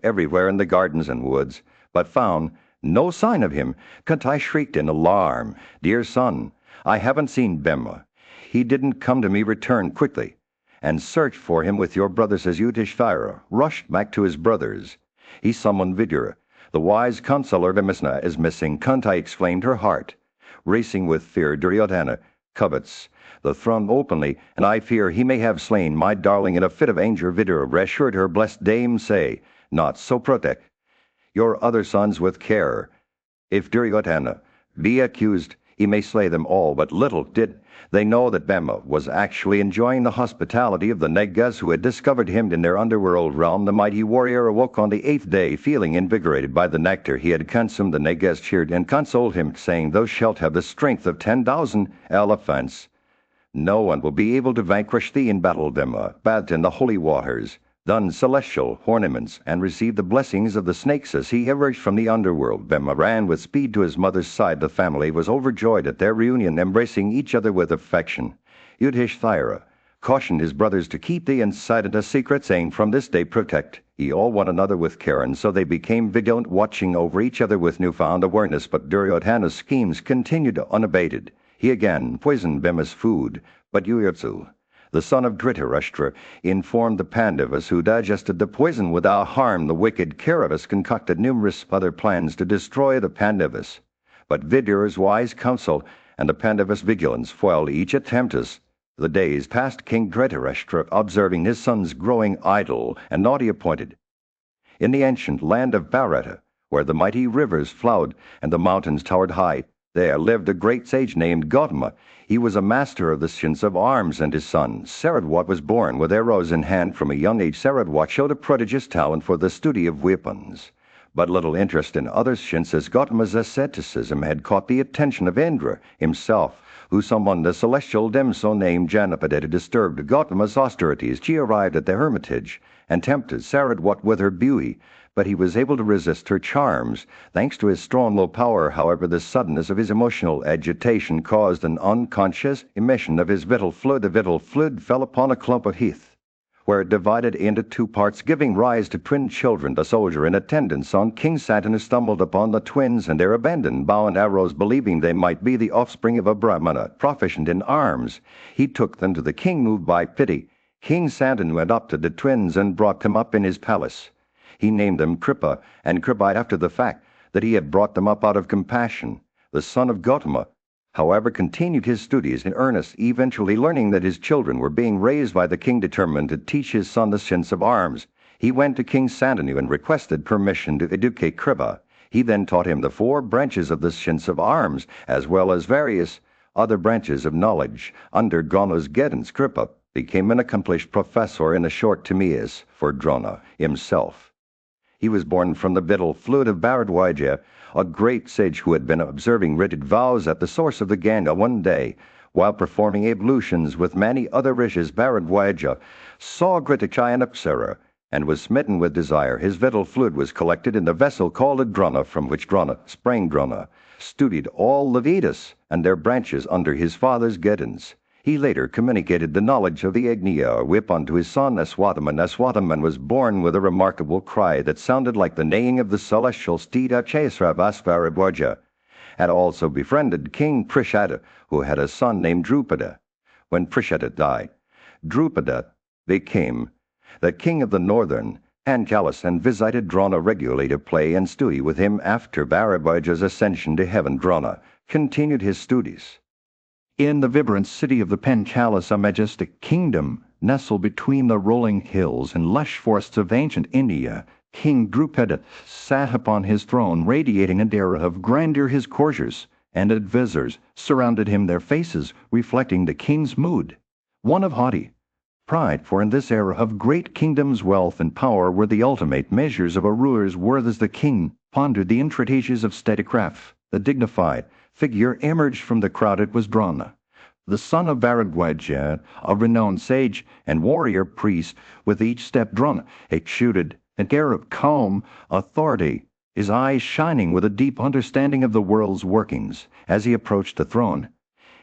everywhere in the gardens and woods, but found no sign of him. Kuntai shrieked in alarm, "Dear son, I haven't seen Bema. He didn't come to me. Return quickly, and search for him with your brothers." As Yudhishthira rushed back to his brothers, he summoned Vidura. "The wise counselor Vimisna is missing," Kuntai exclaimed, her heart racing with fear. "Duryodhana covets the throne openly, and I fear he may have slain my darling in a fit of anger." Vidura reassured her. "Blessed dame, say not so. Protect your other sons with care. If Duryodhana be accused, he may slay them all." But little did they know that Bema was actually enjoying the hospitality of the Negas, who had discovered him in their underworld realm. The mighty warrior awoke on the 8th day, feeling invigorated by the nectar he had consumed. The Negas cheered and consoled him, saying, "Thou shalt have the strength of 10,000 elephants. No one will be able to vanquish thee in battle." Bema bathed in the holy waters, donned celestial ornaments, and received the blessings of the snakes as he emerged from the underworld. Bema ran with speed to his mother's side. The family was overjoyed at their reunion, embracing each other with affection. Yudhishthira cautioned his brothers to keep the incident a secret, saying, "From this day protect ye all one another with care." And so they became vigilant, watching over each other with newfound awareness. But Duryodhana's schemes continued unabated. He again poisoned Bema's food, but Yuyotsu, the son of Dhritarashtra, informed the Pandavas, who digested the poison without harm. The wicked Kauravas concocted numerous other plans to destroy the Pandavas, but Vidura's wise counsel and the Pandavas' vigilance foiled each attempt. As the days passed, King Dhritarashtra, observing his sons growing idle and naughty, appointed in the ancient land of Bharata, where the mighty rivers flowed and the mountains towered high, there lived a great sage named Gautama. He was a master of the science of arms, and his son Saradwat was born with arrows in hand. From a young age, Saradwat showed a prodigious talent for the study of weapons, but little interest in other sciences. Gautama's asceticism had caught the attention of Indra himself, who summoned a celestial damsel named Janapada to disturb Gautama's austerities. She arrived at the hermitage and tempted Saradwat with her beauty, but he was able to resist her charms. Thanks to his strong willpower, however, the suddenness of his emotional agitation caused an unconscious emission of his vital fluid. The vital fluid fell upon a clump of heath, where it divided into two parts, giving rise to twin children. The soldier in attendance on King Santanu stumbled upon the twins and their abandoned bow and arrows, believing they might be the offspring of a Brahmana proficient in arms. He took them to the king, moved by pity. King Santanu adopted the twins and brought them up in his palace. He named them Kripa and Kripite after the fact that he had brought them up out of compassion. The son of Gautama, however, continued his studies in earnest. Eventually, learning that his children were being raised by the king, determined to teach his son the science of arms, he went to King Santanu and requested permission to educate Kripa. He then taught him the 4 branches of the science of arms, as well as various other branches of knowledge. Under Drana's guidance, Kripa became an accomplished professor in a short 2 years for Drona himself. He was born from the vital fluid of Bharadwaja, a great sage who had been observing rigid vows at the source of the Ganga. One day, while performing ablutions with many other rishis, Bharadwaja saw Gritachai and Apsara and was smitten with desire. His vital fluid was collected in the vessel called a Drona, from which Drona sprang. Drona studied all the Vedas and their branches under his father's guidance. He later communicated the knowledge of the Agnya, or whip, unto his son Aswathaman. Aswathaman was born with a remarkable cry that sounded like the neighing of the celestial steed. Bharadwaja had also befriended King Prishada, who had a son named Drupada. When Prishada died, Drupada became the king of the northern Panchalas and visited Drona regularly to play and study with him. After Bharadwaja's ascension to heaven, Drona continued his studies in the vibrant city of the Panchalas, a majestic kingdom nestled between the rolling hills and lush forests of ancient India. King Drupada sat upon his throne, radiating an air of grandeur. His courtiers and advisors surrounded him, their faces reflecting the king's mood, one of haughty pride, for in this era of great kingdoms, wealth and power were the ultimate measures of a ruler's worth. As the king pondered the intricacies of statecraft, the dignified figure emerged from the crowd. It was Drona, the son of Bharadwaja, a renowned sage and warrior priest. With each step, Drona exuded an air of calm authority, his eyes shining with a deep understanding of the world's workings. As he approached the throne,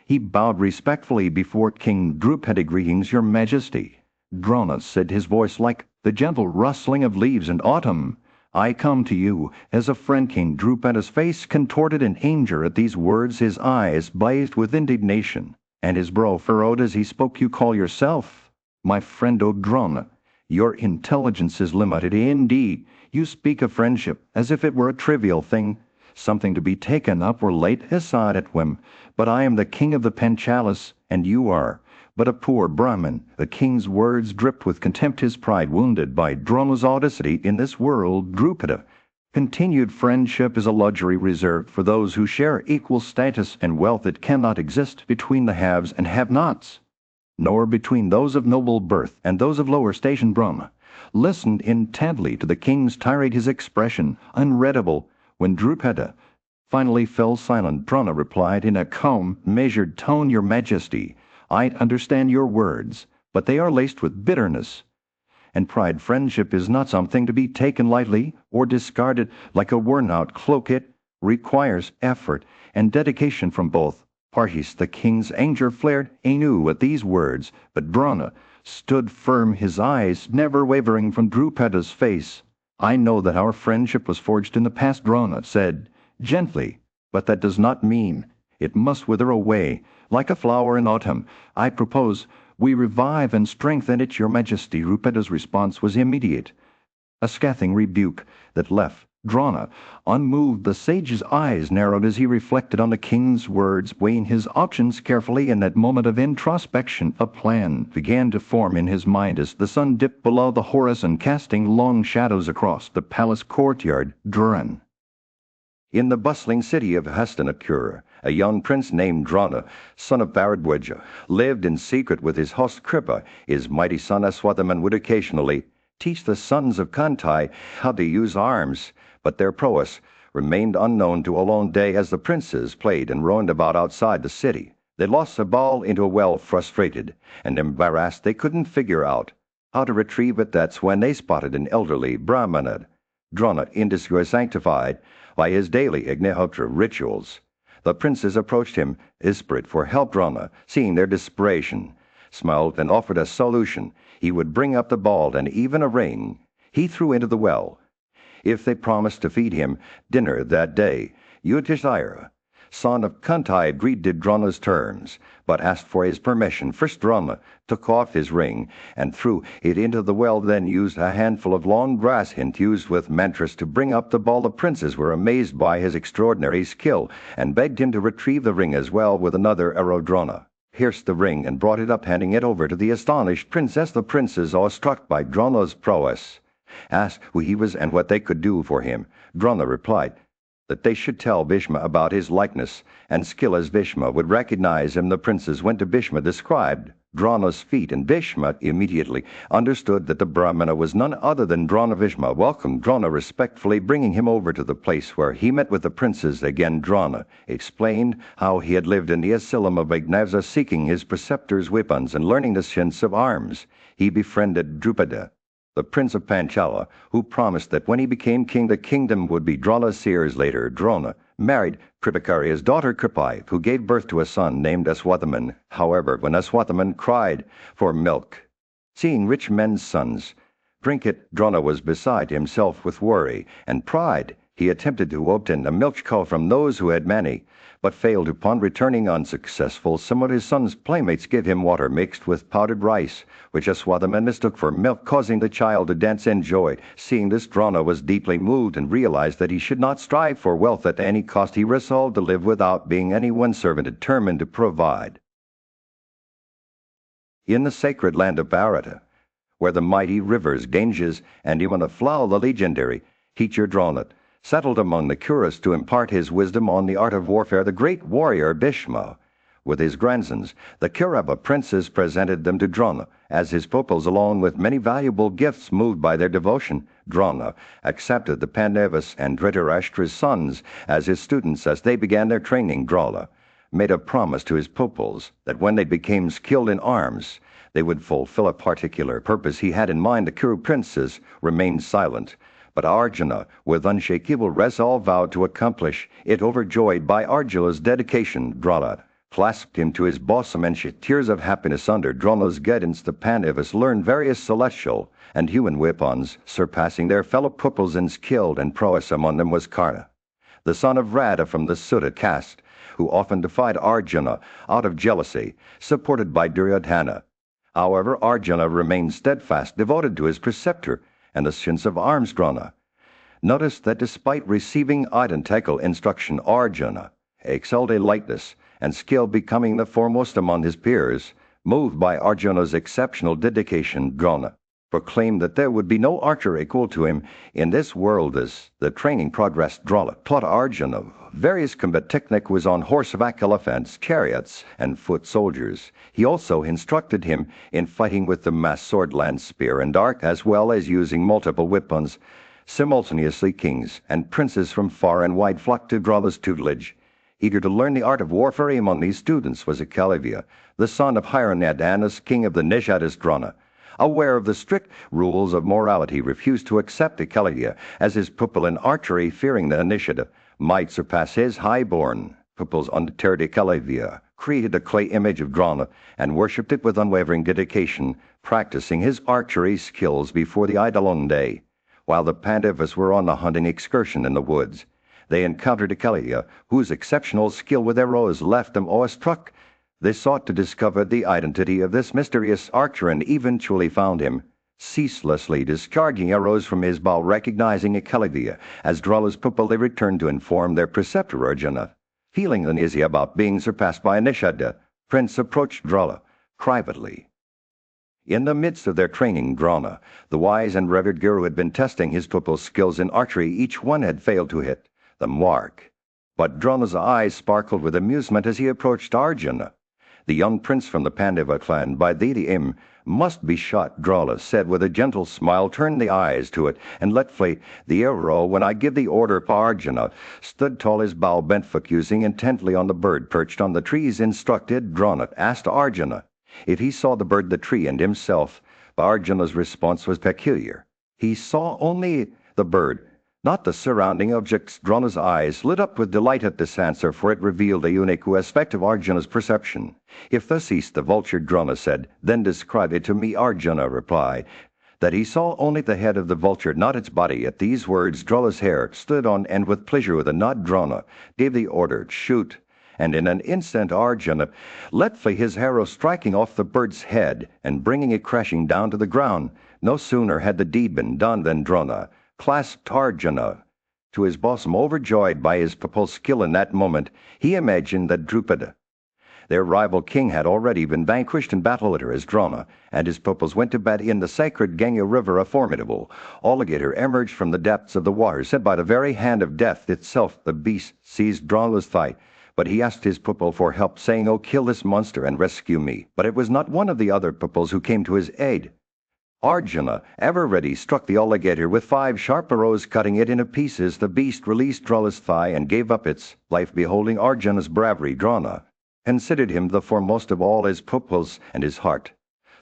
he bowed respectfully before King Drupada. "Greetings, your majesty." Drona said, his voice like the gentle rustling of leaves in autumn. I come to you as a friend. King Drupeda's face contorted in anger at these words, his eyes blazed with indignation, and his brow furrowed as he spoke. You call yourself my friend, O Drona? Your intelligence is limited indeed. You speak of friendship as if it were a trivial thing, something to be taken up or laid aside at whim. But I am the king of the Panchalas, and you are but a poor Brahmin. The king's words dripped with contempt, his pride wounded by Drona's audacity. In this world, Drupeda, continued friendship is a luxury reserved for those who share equal status and wealth. It cannot exist between the haves and have-nots, nor between those of noble birth and those of lower station. Brahma listened intently to the king's tirade, his expression unreadable. When Drupeda finally fell silent, Drona replied in a calm, measured tone, Your Majesty, I understand your words, but they are laced with bitterness and pride. Friendship is not something to be taken lightly or discarded like a worn-out cloak. It requires effort and dedication from both parties. The king's anger flared anew at these words, but Drona stood firm, his eyes never wavering from Drupeda's face. I know that our friendship was forged in the past, Drona said gently, but that does not mean it must wither away like a flower in autumn. I propose we revive and strengthen it. Your Majesty. Drupeda's response was immediate, a scathing rebuke that left Drona unmoved. The sage's eyes narrowed as he reflected on the king's words, weighing his options carefully. In that moment of introspection, a plan began to form in his mind as the sun dipped below the horizon, casting long shadows across the palace courtyard. Duran. In the bustling city of Hastinapur, a young prince named Drona, son of Bharadwaja, lived in secret with his host Kripa. His mighty son Aswathaman would occasionally teach the sons of Kantai how to use arms, but their prowess remained unknown to Olonde as the princes played and roamed about outside the city. They lost a ball into a well, frustrated and embarrassed. They couldn't figure out how to retrieve it. That's when they spotted an elderly Brahmana, Drona, in disguise, sanctified by his daily Agnihotra rituals. The princes approached him, desperate for help. Drona, seeing their desperation, smiled and offered a solution. He would bring up the ball and even a ring he threw into the well if they promised to feed him dinner that day. Yudhishthira, son of Kantai, agreed to Drona's terms, but asked for his permission. First, Drona took off his ring and threw it into the well, then used a handful of long grass infused with mantras to bring up the ball. The princes were amazed by his extraordinary skill and begged him to retrieve the ring as well. With another arrow, Drona pierced the ring and brought it up, handing it over to the astonished princess. The princes, awestruck by Drona's prowess, asked who he was and what they could do for him. Drona replied that they should tell Bhishma about his likeness and skill, as Bhishma would recognize him. The princes went to Bhishma, described Drona's feat, and Bhishma immediately understood that the Brahmana was none other than Drona. Bhishma welcomed Drona respectfully, bringing him over to the place where he met with the princes again. Drona explained how he had lived in the asylum of Agnavza, seeking his preceptor's weapons and learning the science of arms. He befriended Drupeda, the prince of Panchala, who promised that when he became king, the kingdom would be Drona's. Years later, Drona married Kripakarya's daughter Kripai, who gave birth to a son named Aswathaman. However, when Aswathaman cried for milk, seeing rich men's sons drink it, Drona was beside himself with worry and pride. He attempted to obtain a milk cow from those who had many, but failed. Upon returning unsuccessful, some of his son's playmates gave him water mixed with powdered rice, which Aswathaman mistook for milk, causing the child to dance in joy. Seeing this, Drona was deeply moved and realized that he should not strive for wealth at any cost. He resolved to live without being anyone's servant, determined to provide. In the sacred land of Bharata, where the mighty rivers Ganges and Yamuna flow, the legendary teacher Drona settled among the Kuras to impart his wisdom on the art of warfare. The great warrior Bhishma, with his grandsons, the Kurava princes, presented them to Drona as his pupils, along with many valuable gifts. Moved by their devotion, Drona accepted the Pandavas and Dhritarashtra's sons as his students. As they began their training, Drona made a promise to his pupils that when they became skilled in arms, they would fulfill a particular purpose he had in mind. The Kuru princes remained silent, but Arjuna, with unshakable resolve, vowed to accomplish it. Overjoyed by Arjuna's dedication, Drona clasped him to his bosom, and shed tears of happiness under Drono's guidance. The Pandavas learned various celestial and human weapons, surpassing their fellow pupils in skill and prowess. Among them was Karna, the son of Radha from the Sudha caste, who often defied Arjuna out of jealousy, supported by Duryodhana. However, Arjuna remained steadfast, devoted to his preceptor and the science of arms. Drona noticed that despite receiving identical instruction, Arjuna excelled in lightness and skill, becoming the foremost among his peers. Moved by Arjuna's exceptional dedication, Drona proclaimed that there would be no archer equal to him in this world. As the training progressed, Drona taught Arjuna various combat techniques on horseback, elephants, chariots, and foot soldiers. He also instructed him in fighting with the massed sword, lance, spear, and dart, as well as using multiple weapons. Simultaneously, kings and princes from far and wide flocked to Drona's tutelage. Eager to learn the art of warfare, among these students was Ekalavya, the son of Hiranyadanas, king of the Nishadas. Drona, aware of the strict rules of morality, refused to accept Ekalavya as his pupil in archery, fearing the initiative might surpass his high-born pupils. Undeterred, Ekalavya created a clay image of Drona and worshipped it with unwavering dedication, practicing his archery skills before the idol one day. While the Pandavas were on a hunting excursion in the woods, they encountered Ekalavya, whose exceptional skill with arrows left them awestruck. They sought to discover the identity of this mysterious archer and eventually found him, ceaselessly discharging arrows from his bow. Recognizing Ekalavya as Drona's pupil, they returned to inform their preceptor Arjuna. Feeling uneasy about being surpassed by Nishada, Prince approached Drona privately. In the midst of their training, Drona, the wise and revered guru, had been testing his pupil's skills in archery. Each one had failed to hit the mark, but Drona's eyes sparkled with amusement as he approached Arjuna. The young prince from the Pandava clan, by thee the aim must be shot, Drona said with a gentle smile. Turn the eyes to it and let fly the arrow when I give the order. Arjuna stood tall, his bow bent, focusing intently on the bird perched on the trees. Instructed, Drona asked Arjuna if he saw the bird, the tree, and himself. But Arjuna's response was peculiar. He saw only the bird, not the surrounding objects. Drona's eyes lit up with delight at this answer, for it revealed a unique aspect of Arjuna's perception. If thus seest the vulture, Drona said, then describe it to me. Arjuna replied that he saw only the head of the vulture, not its body. At these words, Drona's hair stood on end with pleasure. With a nod, Drona gave the order, shoot, and in an instant Arjuna let fly his arrow, striking off the bird's head and bringing it crashing down to the ground. No sooner had the deed been done than Drona clasped Arjuna to his bosom, overjoyed by his pupil's skill. In that moment, he imagined that Drupada, their rival king, had already been vanquished in battle. As Drona and his pupils went to bed in the sacred Ganga river, a formidable alligator emerged from the depths of the water. Set by the very hand of death itself, the beast seized Drona's thigh, but he asked his pupil for help, saying, "Oh, kill this monster and rescue me." But it was not one of the other pupils who came to his aid. Arjuna, ever ready, struck the alligator with 5 sharp arrows, cutting it into pieces. The beast released Drona's thigh and gave up its life. Beholding Arjuna's bravery, Drona considered him the foremost of all his pupils, and his heart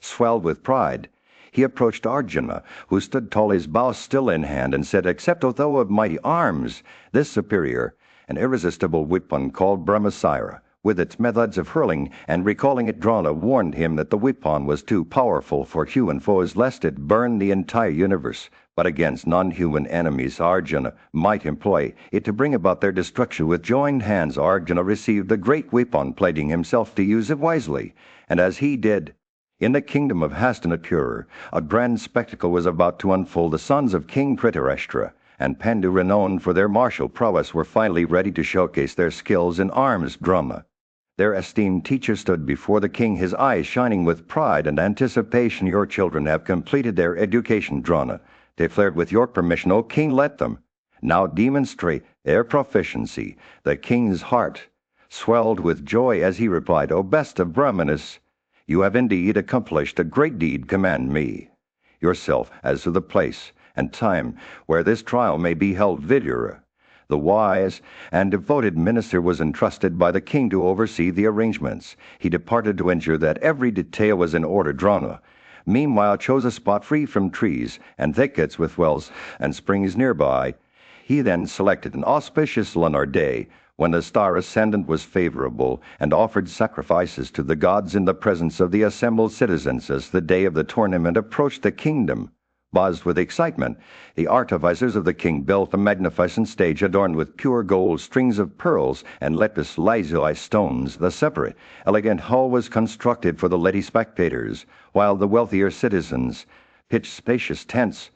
swelled with pride. He approached Arjuna, who stood tall, his bow still in hand, and said, "Accept, O thou of mighty arms, this superior and irresistible weapon called Brahmasira, with its methods of hurling and recalling it." Drona warned him that the weapon was too powerful for human foes, lest it burn the entire universe. But against non-human enemies, Arjuna might employ it to bring about their destruction. With joined hands, Arjuna received the great weapon, pledging himself to use it wisely. And as he did, in the kingdom of Hastinapur, a grand spectacle was about to unfold. The sons of King Dhritarashtra and Pandu, renowned for their martial prowess, were finally ready to showcase their skills in arms. Drona, their esteemed teacher, stood before the king, his eyes shining with pride and anticipation. "Your children have completed their education, Drona," declared. "With your permission, O king, let them now demonstrate their proficiency." The king's heart swelled with joy as he replied, "O best of Brahmanas, you have indeed accomplished a great deed. Command me yourself as to the place and time where this trial may be held." Vidura, the wise and devoted minister, was entrusted by the king to oversee the arrangements. He departed to ensure that every detail was in order. Drona, meanwhile, chose a spot free from trees and thickets, with wells and springs nearby. He then selected an auspicious lunar day when the star ascendant was favorable, and offered sacrifices to the gods in the presence of the assembled citizens as the day of the tournament approached the kingdom. Buzzed with excitement, the artificers of the king built a magnificent stage adorned with pure gold, strings of pearls, and lapis lazuli stones. The separate, elegant hall was constructed for the lady spectators, while the wealthier citizens pitched spacious tents.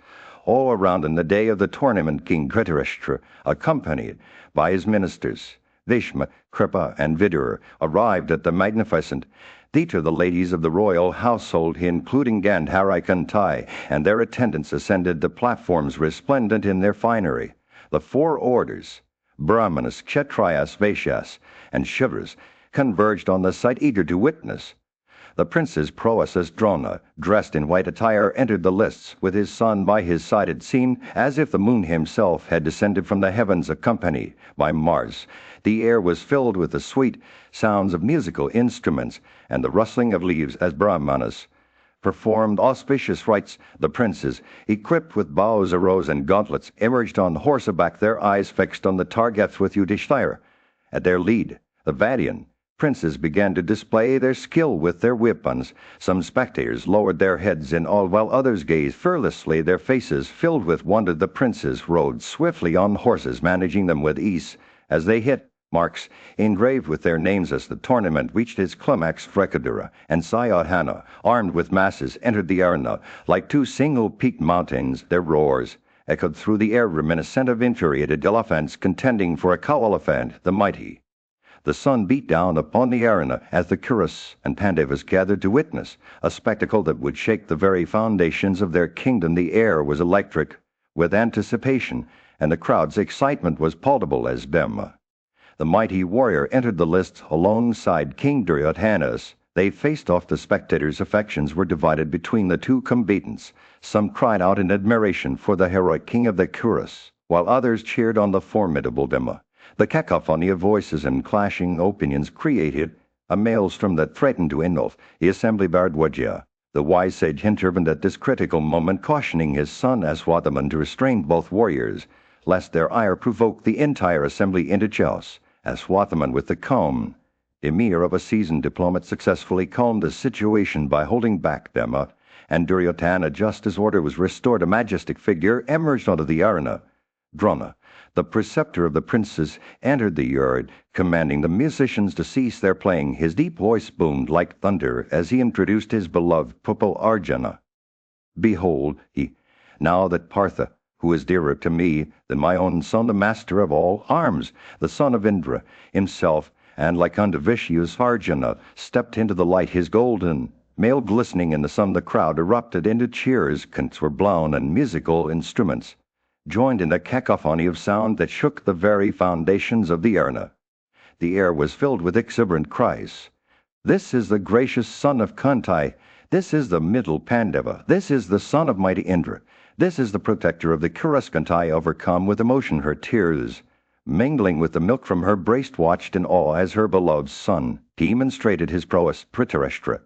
All around on the day of the tournament, King Dhritarashtra, accompanied by his ministers, Bhishma, Kripa, and Vidur, arrived at the magnificent theatre. The ladies of the royal household, including Gandhari Kantai, and their attendants ascended the platforms resplendent in their finery. The four orders, Brahmanas, Kshatriyas, Vaishyas, and Shudras, converged on the site, eager to witness. The Princess Proasas Drona, dressed in white attire, entered the lists, with his son by his side. It seemed as if the moon himself had descended from the heavens accompanied by Mars. The air was filled with the sweet sounds of musical instruments and the rustling of leaves as Brahmanas performed auspicious rites. The princes, equipped with bows, arrows, and gauntlets, emerged on horseback, their eyes fixed on the targets with Yudhishthira. At their lead, the Vadian princes began to display their skill with their weapons. Some spectators lowered their heads in awe, while others gazed fearlessly, their faces filled with wonder. The princes rode swiftly on horses, managing them with ease as they hit marks engraved with their names. As the tournament reached its climax, Frekadura and Sayadhana, armed with masses, entered the arena like two single-peaked mountains. Their roars echoed through the air, reminiscent of infuriated elephants contending for a cow-elephant. The mighty The sun beat down upon the arena as the Kuras and Pandavas gathered to witness a spectacle that would shake the very foundations of their kingdom. The air was electric with anticipation, and the crowd's excitement was palpable as Bhima, the mighty warrior, entered the lists alongside King Duryodhana. They faced off. The spectators' affections were divided between the two combatants. Some cried out in admiration for the heroic king of the Kuras, while others cheered on the formidable Bhima. The cacophony of voices and clashing opinions created a maelstrom that threatened to engulf the assembly. Bharadwaja, the wise sage, intervened at this critical moment, cautioning his son Aswathaman to restrain both warriors, lest their ire provoke the entire assembly into chaos. Aswathaman, with the calm demeanor of a seasoned diplomat, successfully calmed the situation by holding back Bhima and Duryodhana. Just as order was restored, a majestic figure emerged onto the arena. Drona, the preceptor of the princes, entered the yard, commanding the musicians to cease their playing. His deep voice boomed like thunder as he introduced his beloved pupil Arjuna. Behold, he, now that Partha, who is dearer to me than my own son, the master of all arms, the son of Indra himself, and like unto Vishu's Arjuna, stepped into the light, his golden mail glistening in the sun. The crowd erupted into cheers, cants were blown, and musical instruments joined in the cacophony of sound that shook the very foundations of the arena. The air was filled with exuberant cries. This is the gracious son of Kantai. This is the middle Pandava. This is the son of mighty Indra. This is the protector of the Kuras. Kantai, overcome with emotion, her tears mingling with the milk from her breast, watched in awe as her beloved son demonstrated his prowess. Dhritarashtra,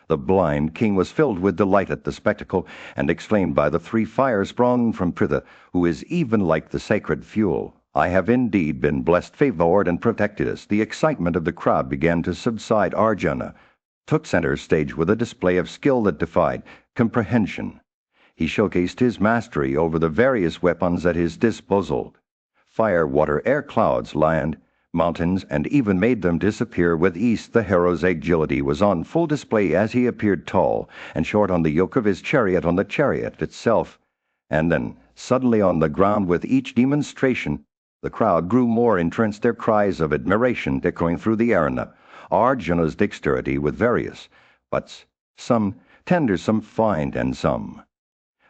the blind king, was filled with delight at the spectacle, and exclaimed, by the three fires sprung from Pritha, who is even like the sacred fuel, I have indeed been blessed, favored, and protected us. The excitement of the crowd began to subside. Arjuna took center stage with a display of skill that defied comprehension. He showcased his mastery over the various weapons at his disposal: fire, water, air, clouds, land, mountains, and even made them disappear with ease. The hero's agility was on full display as he appeared tall and short on the yoke of his chariot, on the chariot itself, and then suddenly on the ground. With each demonstration, the crowd grew more entranced, their cries of admiration echoing through the arena. Arjuna's dexterity with various butts, some tender, some fine, and some.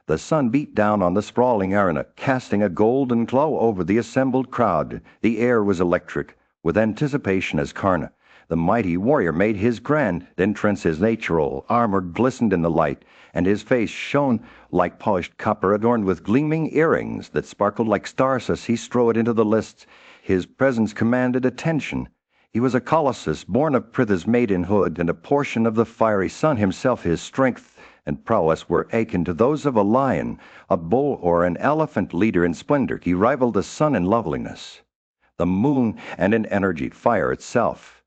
The sun beat down on the sprawling arena, casting a golden glow over the assembled crowd. The air was electric with anticipation as Karna, the mighty warrior, made his grand entrance. His natural armor glistened in the light, and his face shone like polished copper, adorned with gleaming earrings that sparkled like stars. As he strode into the lists, his presence commanded attention. He was a colossus, born of Pritha's maidenhood and a portion of the fiery sun himself. His strength and prowess were akin to those of a lion, a bull, or an elephant leader in splendor. He rivaled the sun in loveliness, the moon, and in energy, fire itself.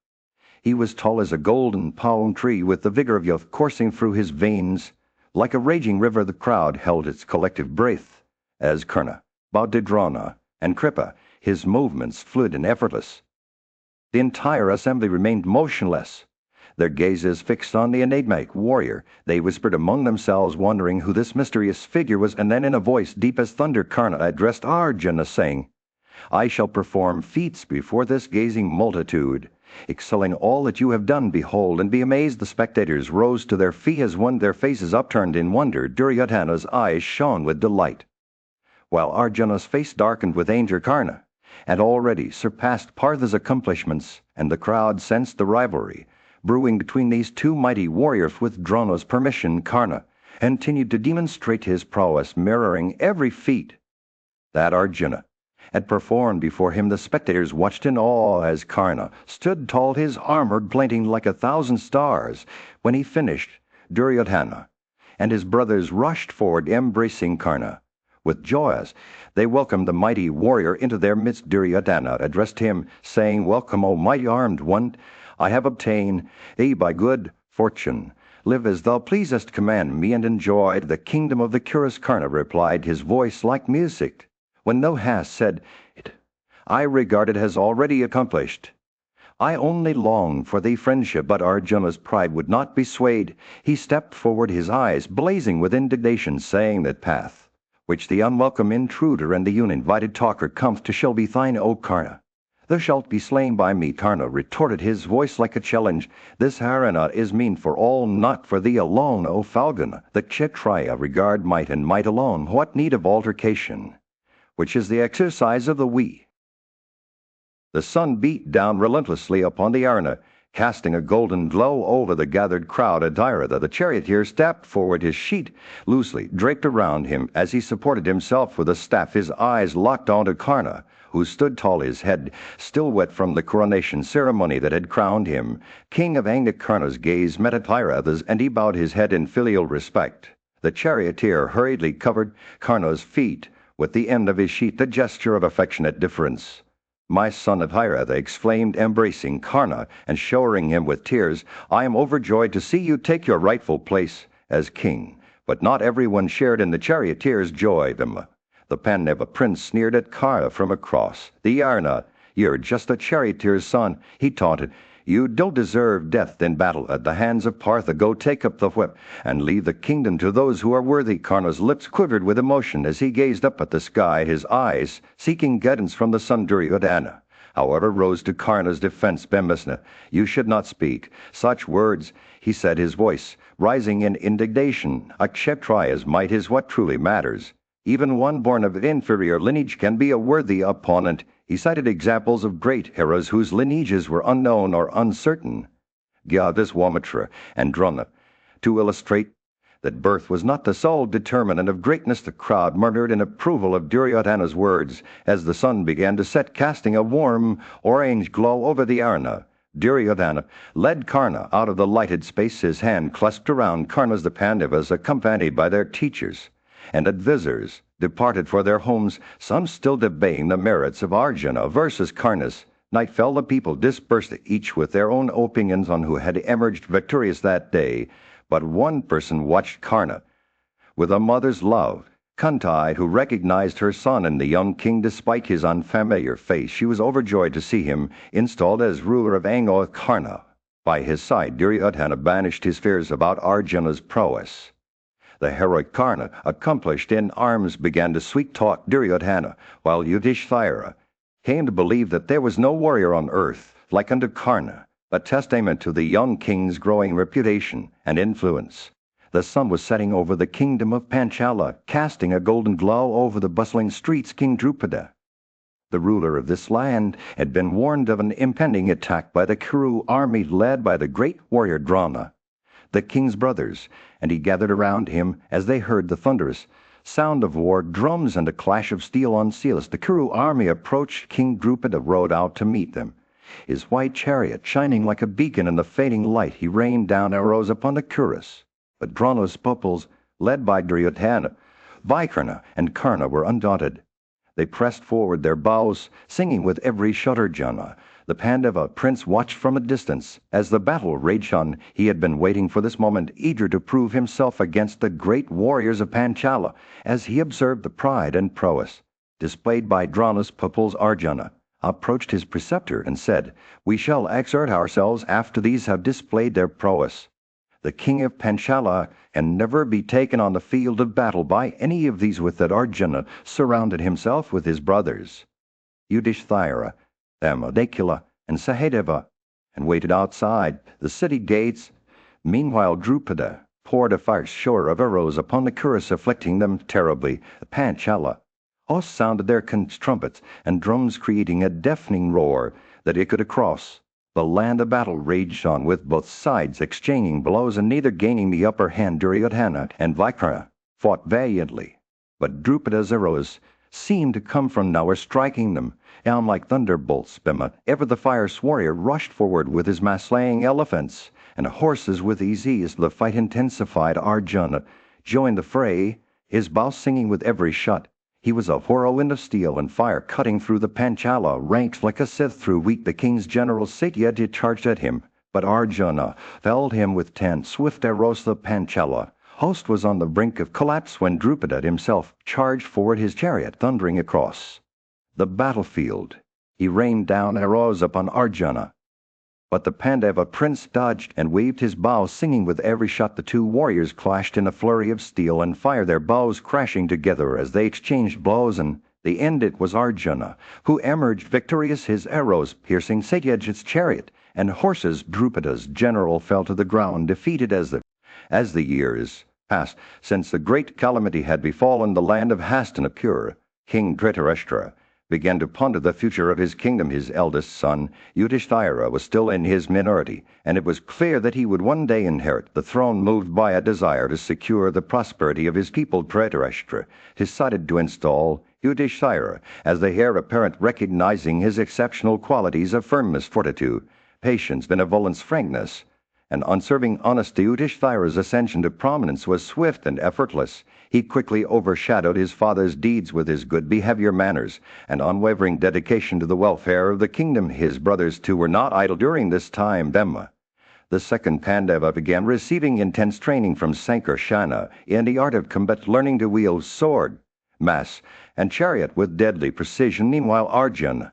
He was tall as a golden palm tree, with the vigor of youth coursing through his veins. Like a raging river, the crowd held its collective breath, as Karna bowed to Drona and Kripa, his movements fluid and effortless. The entire assembly remained motionless, their gazes fixed on the enigmatic warrior. They whispered among themselves, wondering who this mysterious figure was, and then in a voice deep as thunder Karna addressed Arjuna, saying, "I shall perform feats before this gazing multitude, excelling all that you have done. Behold and be amazed." The spectators rose to their feet as one, their faces upturned in wonder. Duryodhana's eyes shone with delight, while Arjuna's face darkened with anger. Karna had already surpassed Partha's accomplishments, and the crowd sensed the rivalry brewing between these two mighty warriors. With Drona's permission, Karna continued to demonstrate his prowess, mirroring every feat that Arjuna had performed before him. The spectators watched in awe as Karna stood tall, his armor glinting like 1,000 stars. When he finished, Duryodhana and his brothers rushed forward, embracing Karna with joyous. They welcomed the mighty warrior into their midst. Duryodhana addressed him, saying, "Welcome, O mighty armed one. I have obtained thee by good fortune. Live as thou pleasest, command me, and enjoy the kingdom of the Kurus." Karna replied, his voice like music. "When thou hast said it, I regard it as already accomplished. I only long for thee friendship." But Arjuna's pride would not be swayed. He stepped forward, his eyes blazing with indignation, saying, "That path which the unwelcome intruder and the uninvited talker cometh to shall be thine, O Karna. Thou shalt be slain by me." Karna retorted, his voice like a challenge, "This arena is mean for all, not for thee alone, O Falguna. The Kshatriya regard might, and might alone. What need of altercation, which is the exercise of the we?" The sun beat down relentlessly upon the arena, casting a golden glow over the gathered crowd. Adhirada, the charioteer, stepped forward, his sheet loosely draped around him as he supported himself with a staff. His eyes locked onto Karna, who stood tall, his head still wet from the coronation ceremony that had crowned him king of Anga. Karna's gaze met Adhirada's, and he bowed his head in filial respect. The charioteer hurriedly covered Karna's feet with the end of his sheet, the gesture of affectionate deference. "My son," Adhirada exclaimed, embracing Karna and showering him with tears, "I am overjoyed to see you take your rightful place as king." But not everyone shared in the charioteer's joy. The Pandava prince sneered at Karna from across the arena. "You're just a charioteer's son," he taunted. "You don't deserve death in battle at the hands of Partha. Go take up the whip and leave the kingdom to those who are worthy." Karna's lips quivered with emotion as he gazed up at the sky, his eyes seeking guidance from the sun. Duryodhana, however, rose to Karna's defense. "Bimbasna, you should not speak such words," he said, his voice rising in indignation. "A Kshatriya's might is what truly matters. Even one born of inferior lineage can be a worthy opponent." He cited examples of great heroes whose lineages were unknown or uncertain, Gyadaswamitra and Drona, to illustrate that birth was not the sole determinant of greatness. The crowd murmured in approval of Duryodhana's words as the sun began to set, casting a warm orange glow over the arena. Duryodhana led Karna out of the lighted space, his hand clasped around Karna's. The Pandavas, accompanied by their teachers and advisors, departed for their homes, some still debating the merits of Arjuna versus Karna's. Night fell, the people dispersed, each with their own opinions on who had emerged victorious that day. But one person watched Karna with a mother's love. Kunti, who recognized her son in the young king despite his unfamiliar face. She was overjoyed to see him installed as ruler of Anga. Karna by his side, Duryodhana banished his fears about Arjuna's prowess. The heroic Karna, accomplished in arms, began to sweet-talk Duryodhana, while Yudhishthira came to believe that there was no warrior on earth like unto Karna, a testament to the young king's growing reputation and influence. The sun was setting over the kingdom of Panchala, casting a golden glow over the bustling streets. King Drupada, the ruler of this land, had been warned of an impending attack by the Kuru army led by the great warrior Drona, the king's brothers, and he gathered around him as they heard the thunderous sound of war drums and a clash of steel on steel. As the Kuru army approached, King Drupada rode out to meet them, his white chariot shining like a beacon in the fading light. He rained down arrows upon the Kurus, But Drana's pupils, led by Duryodhana, Vikarna, and Karna, were undaunted. They pressed forward their bows, singing with every shot. Arjuna, the Pandava prince, watched from a distance. As the battle raged on, he had been waiting for this moment, eager to prove himself against the great warriors of Panchala. As he observed the pride and prowess displayed by Drana's pupils, Arjuna approached his preceptor and said, "We shall exert ourselves after these have displayed their prowess. The king of Panchala can never be taken on the field of battle by any of these." With that, Arjuna surrounded himself with his brothers, Yudhishthira, Dhammadekula, and Sahadeva, and waited outside the city gates. Meanwhile, Drupada poured a fierce shower of arrows upon the cuirass, afflicting them terribly. The Panchala hosts sounded their trumpets and drums, creating a deafening roar that echoed across the land. The battle raged on, with both sides exchanging blows and neither gaining the upper hand. Duryodhana and Vikarna fought valiantly, but Drupada's arrows seemed to come from nowhere, striking them down like thunderbolts. Bhima, ever the fierce warrior, rushed forward with his mass, slaying elephants and horses with ease. As the fight intensified, Arjuna joined the fray, his bow singing with every shot. He was a whirlwind of steel and fire, cutting through the Panchala ranks like a scythe through wheat. The king's general Satyajit charged at him, but Arjuna felled him with 10 swift arrows. The Panchala host was on the brink of collapse when Drupada himself charged forward, his chariot thundering across the battlefield. He rained down arrows upon Arjuna, but the Pandava prince dodged and waved his bow, singing with every shot. The two warriors clashed in a flurry of steel and fire, their bows crashing together as they exchanged blows, and the end it was Arjuna who emerged victorious, his arrows piercing Satyajit's chariot and horses. Drupada's general fell to the ground, defeated. As the years passed since the great calamity had befallen the land of Hastinapura, King Dhritarashtra began to ponder the future of his kingdom. His eldest son, Yudhishthira, was still in his minority, and it was clear that he would one day inherit the throne. Moved by a desire to secure the prosperity of his people, Dhritarashtra decided to install Yudhishthira as the heir apparent, recognizing his exceptional qualities of firmness, fortitude, patience, benevolence, frankness, and unswerving honesty. Yudhishthira's ascension to prominence was swift and effortless. He quickly overshadowed his father's deeds with his good behavior, manners, and unwavering dedication to the welfare of the kingdom. His brothers, too, were not idle during this time. Bhima, the second Pandava, began receiving intense training from Sankarsana in the art of combat, learning to wield sword, mace, and chariot with deadly precision. Meanwhile, Arjuna,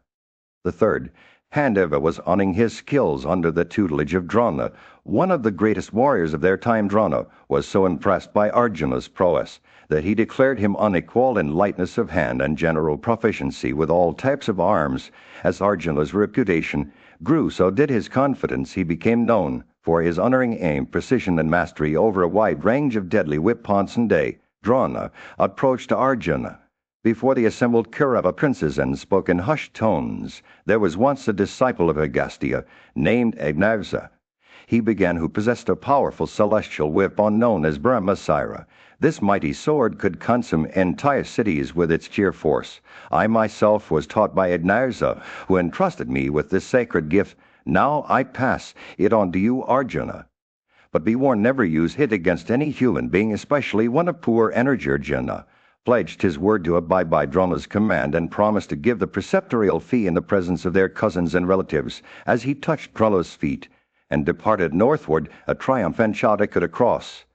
the third Pandava, was honing his skills under the tutelage of Drona, one of the greatest warriors of their time. Drona was so impressed by Arjuna's prowess that he declared him unequaled in lightness of hand and general proficiency with all types of arms. As Arjuna's reputation grew, so did his confidence. He became known for his unerring aim, precision, and mastery over a wide range of deadly weapons. And Drona approached Arjuna before the assembled Kaurava princes and spoke in hushed tones. "There was once a disciple of Agastya named Agnavsa. He began, who possessed a powerful celestial weapon known as Brahmasira. This mighty sword could consume entire cities with its sheer force. I myself was taught by Agnavsa, who entrusted me with this sacred gift. Now I pass it on to you, Arjuna. But be warned, never use it against any human being, especially one of poor energy." Arjuna pledged his word to abide by Drona's command and promised to give the preceptorial fee in the presence of their cousins and relatives. As he touched Drona's feet and departed northward, a triumphant shout echoed across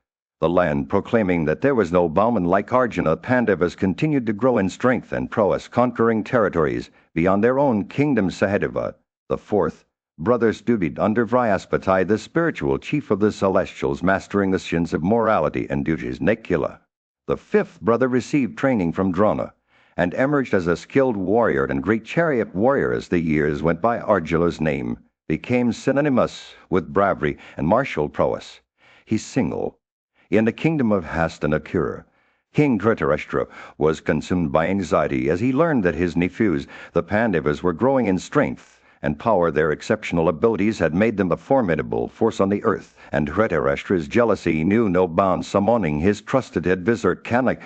the land, proclaiming that there was no bowman like Arjuna. Pandavas continued to grow in strength and prowess, conquering territories beyond their own kingdom. Sahadeva, the fourth brother, studied under Vryaspati, the spiritual chief of the celestials, mastering the science of morality and duties. Nekula, the fifth brother, received training from Drona and emerged as a skilled warrior and great chariot warrior. As the years went by, Arjuna's name became synonymous with bravery and martial prowess. He single in the kingdom of Hastinapura, King Dhritarashtra was consumed by anxiety as he learned that his nephews, the Pandavas, were growing in strength and power. Their exceptional abilities had made them a formidable force on the earth, and Dhritarashtra's jealousy knew no bounds. Summoning his trusted advisor Kanak,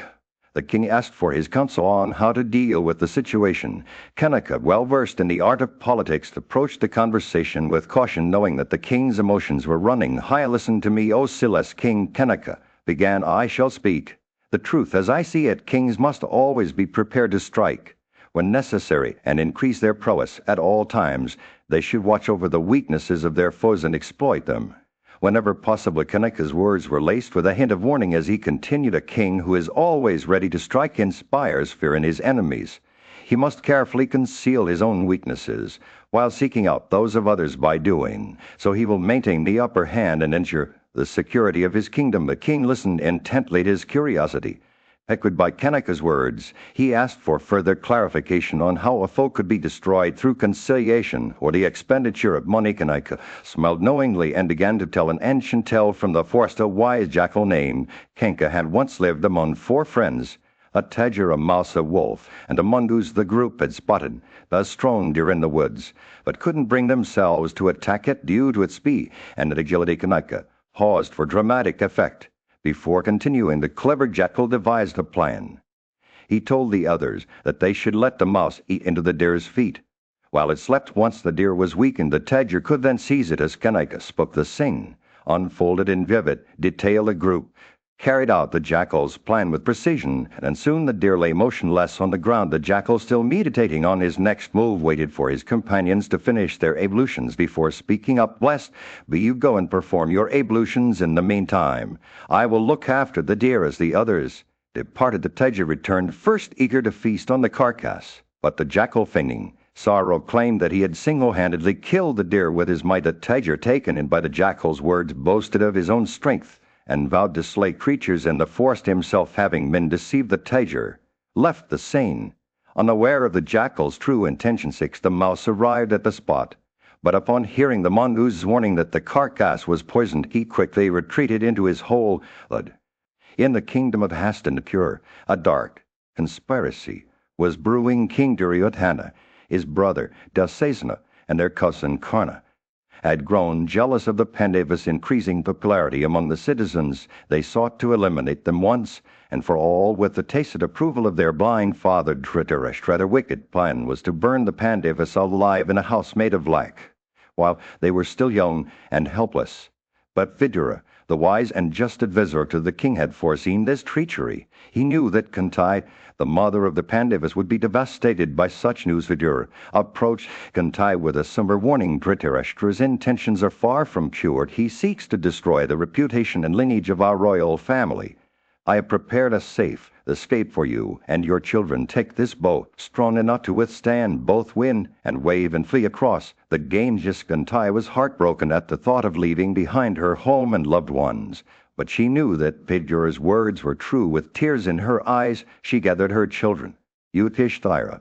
The king asked for his counsel on how to deal with the situation. Kanaka, well versed in the art of politics, approached the conversation with caution, knowing that the king's emotions were running high. "Listen to me, O Silas." King Kanaka began, "I shall speak the truth as I see it. Kings must always be prepared to strike when necessary and increase their prowess at all times. They should watch over the weaknesses of their foes and exploit them whenever possible." Kanaka's words were laced with a hint of warning as he continued, "A king who is always ready to strike inspires fear in his enemies. He must carefully conceal his own weaknesses while seeking out those of others. By doing so, he will maintain the upper hand and ensure the security of his kingdom." The king listened intently to his curiosity. Echoed by Kanaka's words, he asked for further clarification on how a foe could be destroyed through conciliation or the expenditure of money. Kanaka smiled knowingly and began to tell an ancient tale from the forest. A wise jackal named Kanka had once lived among four friends: a tiger, a mouse, a wolf, and a mongoose. The group had spotted a strong deer in the woods, but couldn't bring themselves to attack it due to its speed and agility. Kanaka paused for dramatic effect. Before continuing, the clever jackal devised a plan. He told the others that they should let the mouse eat into the deer's feet. While it slept, once the deer was weakened, the tiger could then seize it. As Kanaka spoke, the scene unfolded in vivid detail. The group carried out the jackal's plan with precision, and soon the deer lay motionless on the ground. The jackal, still meditating on his next move, waited for his companions to finish their ablutions before speaking up. "Blessed be you. Go and perform your ablutions. In the meantime, I will look after the deer." As the others departed, the tiger returned, first eager to feast on the carcass, but the jackal, feigning sorrow, claimed that he had single-handedly killed the deer with his might. The tiger, taken in by the jackal's words, boasted of his own strength and vowed to slay creatures in the forest himself. Having been deceived, the tiger left the scene. Unaware of the jackal's true intentions, the mouse arrived at the spot, but upon hearing the mongoose's warning that the carcass was poisoned, he quickly retreated into his hole. In the kingdom of Hastinapur, a dark conspiracy was brewing. King Duryodhana, his brother Dasasana, and their cousin Karna had grown jealous of the Pandavas' increasing popularity among the citizens. They sought to eliminate them once and for all with the tacit approval of their blind father Dhritarashtra. Their wicked plan was to burn the Pandavas alive in a house made of lac, while they were still young and helpless. But Vidura, the wise and just advisor to the king, had foreseen this treachery. He knew that Kunti, the mother of the Pandavas, would be devastated by such news. Vidura approached Kunti with a somber warning: "Dhritarashtra's intentions are far from pure. He seeks to destroy the reputation and lineage of our royal family. I have prepared a safe escape for you and your children. Take this boat, strong enough to withstand both wind and wave, and flee across the Ganges." Kunti was heartbroken at the thought of leaving behind her home and loved ones, but she knew that Vidura's words were true. With tears in her eyes, she gathered her children, Yudhishthira,